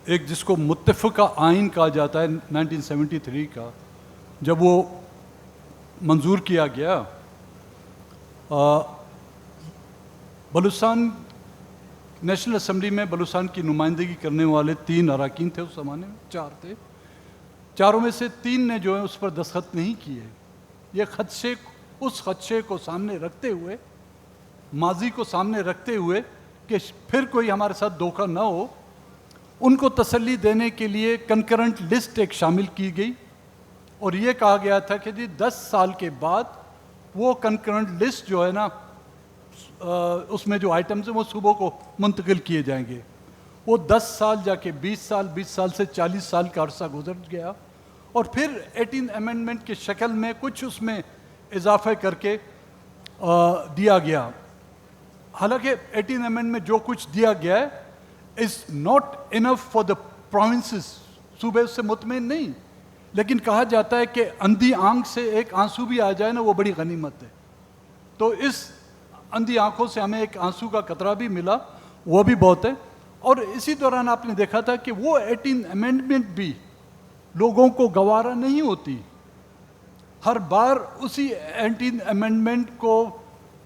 ایک جس کو متفقہ آئین کہا جاتا ہے 1973 کا، جب وہ منظور کیا گیا، بلوچستان نیشنل اسمبلی میں بلوچستان کی نمائندگی کرنے والے 3 اراکین تھے اس زمانے میں، 4 تھے. 4 میں سے 3 نے جو ہے اس پر دستخط نہیں کیے. یہ اس خدشے کو سامنے رکھتے ہوئے، ماضی کو سامنے رکھتے ہوئے کہ پھر کوئی ہمارے ساتھ دھوکہ نہ ہو، ان کو تسلی دینے کے لیے کنکرنٹ لسٹ ایک شامل کی گئی اور یہ کہا گیا تھا کہ جی 10 سال کے بعد وہ کنکرنٹ لسٹ جو ہے نا اس میں جو آئٹمز ہیں وہ صوبوں کو منتقل کیے جائیں گے. وہ 10 سال جا کے 20 سال 20 سال سے 40 سال کا عرصہ گزر گیا اور پھر 18 امینڈمنٹ کی شکل میں کچھ اس میں اضافے کر کے دیا گیا. حالانکہ 18 امینڈمنٹ میں جو کچھ دیا گیا ہے is not enough for the provinces, صوبے سے مطمئن نہیں, لیکن کہا جاتا ہے کہ اندھی آنکھ سے ایک آنسو بھی آ جائے نا وہ بڑی غنیمت ہے. تو اس اندھی آنکھوں سے ہمیں ایک آنسو کا قطرہ بھی ملا, وہ بھی بہت ہے. اور اسی دوران آپ نے دیکھا تھا کہ وہ 18 امینڈمنٹ بھی لوگوں کو گوارا نہیں ہوتی. ہر بار اسی 18 امینڈمنٹ کو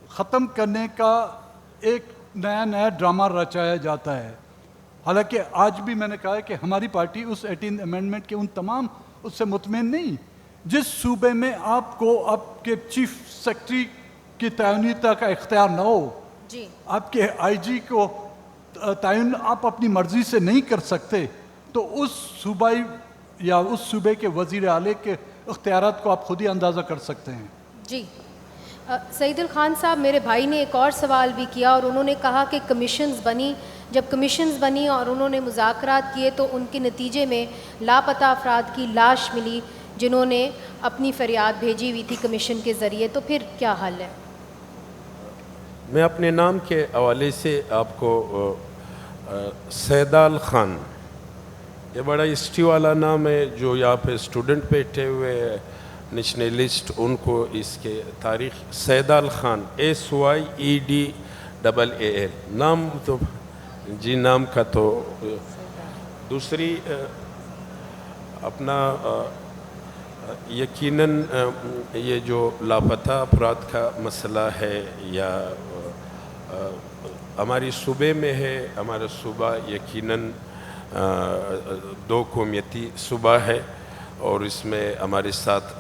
ختم کرنے کا ایک نیا ڈرامہ رچایا جاتا ہے. حالانکہ آج بھی میں نے کہا ہے کہ ہماری پارٹی اس 18 امینڈمنٹ کے ان تمام اس سے مطمئن نہیں. جس صوبے میں آپ کو آپ کے چیف سیکرٹری کی تعینیت کا اختیار نہ ہو, جی آپ کے آئی جی کو تعین آپ اپنی مرضی سے نہیں کر سکتے, تو اس صوبائی یا اس صوبے کے وزیر اعلیٰ کے اختیارات کو آپ خود ہی اندازہ کر سکتے ہیں. جی سعید الخان صاحب, میرے بھائی نے ایک اور سوال بھی کیا اور انہوں نے کہا کہ کمیشنز بنی, جب کمیشنز بنی اور انہوں نے مذاکرات کیے تو ان کے نتیجے میں لاپتہ افراد کی لاش ملی جنہوں نے اپنی فریاد بھیجی ہوئی تھی کمیشن کے ذریعے, تو پھر کیا حل ہے؟ میں اپنے نام کے حوالے سے آپ کو سیدال خان, یہ بڑا ہسٹری والا نام ہے. جو یہاں پہ اسٹوڈنٹ بیٹھے ہوئے نیشنلسٹ, ان کو اس کے تاریخ سیدال خان SYEDAAL نام تو جی نام کا تو. دوسری اپنا یقیناً یہ جو لاپتہ افراد کا مسئلہ ہے یا ہماری صوبے میں ہے, ہمارا صوبہ یقیناً 2 قومیتی صوبہ ہے اور اس میں ہمارے ساتھ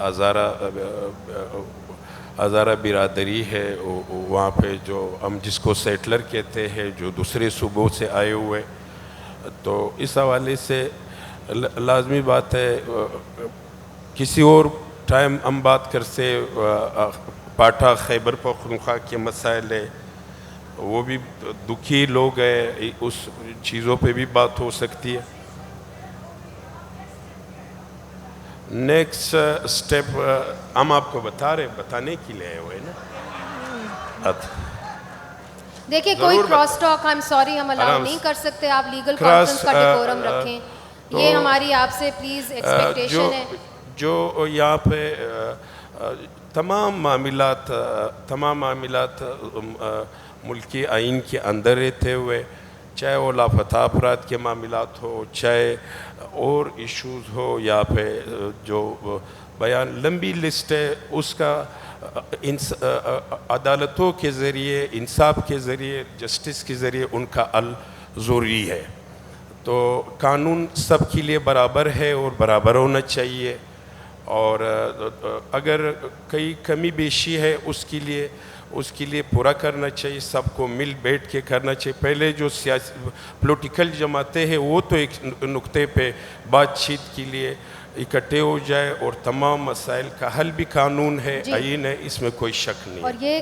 ہزارہ برادری ہے. وہاں پہ جو ہم جس کو سیٹلر کہتے ہیں, جو دوسرے صوبوں سے آئے ہوئے, تو اس حوالے سے لازمی بات ہے کسی اور ٹائم ہم بات کرتے. پاٹھا خیبر پختونخوا کے مسائل ہے, وہ بھی دکھی لوگ ہیں, اس چیزوں پہ بھی بات ہو سکتی ہے. نیکسٹ سٹیپ ہم آپ کو بتانے کے لیے ہوئے نا. دیکھیں کوئی cross talk I am sorry ہم الاؤ نہیں کر سکتے, آپ لیگل کانفرنس کا ڈیکورم رکھیں, یہ ہماری آپ سے پلیز ایکسپیکٹیشن ہے. جو یہاں پہ تمام معاملات ملکی آئین کے اندر رہتے ہوئے, چاہے وہ لاپتہ افراد کے معاملات ہو, چاہے اور ایشوز ہو, یہاں پہ جو بیان لمبی لسٹ ہے, اس کا عدالتوں کے ذریعے, انصاف کے ذریعے, جسٹس کے ذریعے ان کا حل ضروری ہے. تو قانون سب کے لیے برابر ہے اور برابر ہونا چاہیے, اور اگر کئی کمی بیشی ہے اس کے لیے پورا کرنا چاہیے, سب کو مل بیٹھ کے کرنا چاہیے. پہلے جو سیاسی پولیٹیکل جماعتیں ہیں وہ تو ایک نقطے پہ بات چیت کے لیے اکٹھے ہو جائے, اور تمام مسائل کا حل بھی قانون ہے, آئین ہے, اس میں کوئی شک نہیں. اور یہ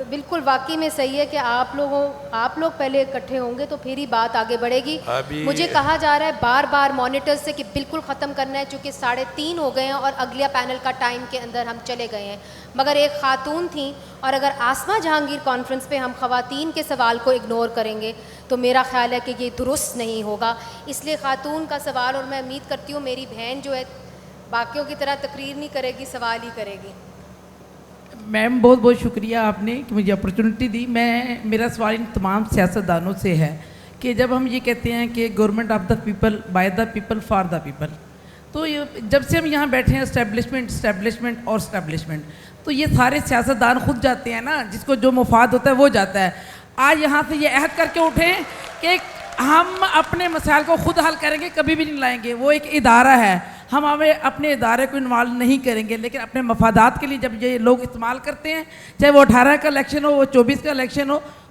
بالکل واقعی میں صحیح ہے کہ آپ لوگ پہلے اکٹھے ہوں گے تو پھر ہی بات آگے بڑھے گی. مجھے کہا جا رہا ہے بار بار مانیٹر سے کہ بالکل ختم کرنا ہے, چونکہ 3:30 ہو گئے ہیں اور اگلے پینل کا ٹائم کے اندر ہم چلے گئے ہیں. مگر ایک خاتون تھیں, اور اگر آسمہ جہانگیر کانفرنس پہ ہم خواتین کے سوال کو اگنور کریں گے تو میرا خیال ہے کہ یہ درست نہیں ہوگا. اس لیے خاتون کا سوال, اور میں امید کرتی ہوں میری بہن جو ہے باقیوں کی طرح تقریر نہیں کرے گی, سوال ہی کرے گی. میم بہت بہت شکریہ آپ نے کہ مجھے اپرچونٹی دی. میرا سوال ان تمام سیاستدانوں سے ہے کہ جب ہم یہ کہتے ہیں کہ government of the people, by the people, for the people, تو جب سے ہم یہاں بیٹھے ہیں اسٹیبلشمنٹ, تو یہ سارے سیاستدان خود جاتے ہیں نا, جس کو جو مفاد ہوتا ہے وہ جاتا ہے. آج یہاں سے یہ عہد کر کے اٹھیں کہ ہم اپنے مسائل کو خود حل کریں گے, کبھی بھی نہیں لائیں گے. وہ ایک ادارہ ہے, ہم اپنے ادارے کو انوالو نہیں کریں گے, لیکن اپنے مفادات کے لیے جب یہ لوگ استعمال کرتے ہیں, چاہے وہ 18 کا الیکشن ہو, وہ 24 کا election who,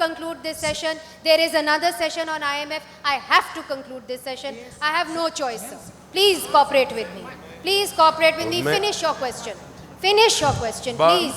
conclude this session. There is another session on IMF. I have to conclude this session. I have no choice, sir. Please cooperate with me. Please cooperate with me. Finish your question. Finish your question, please.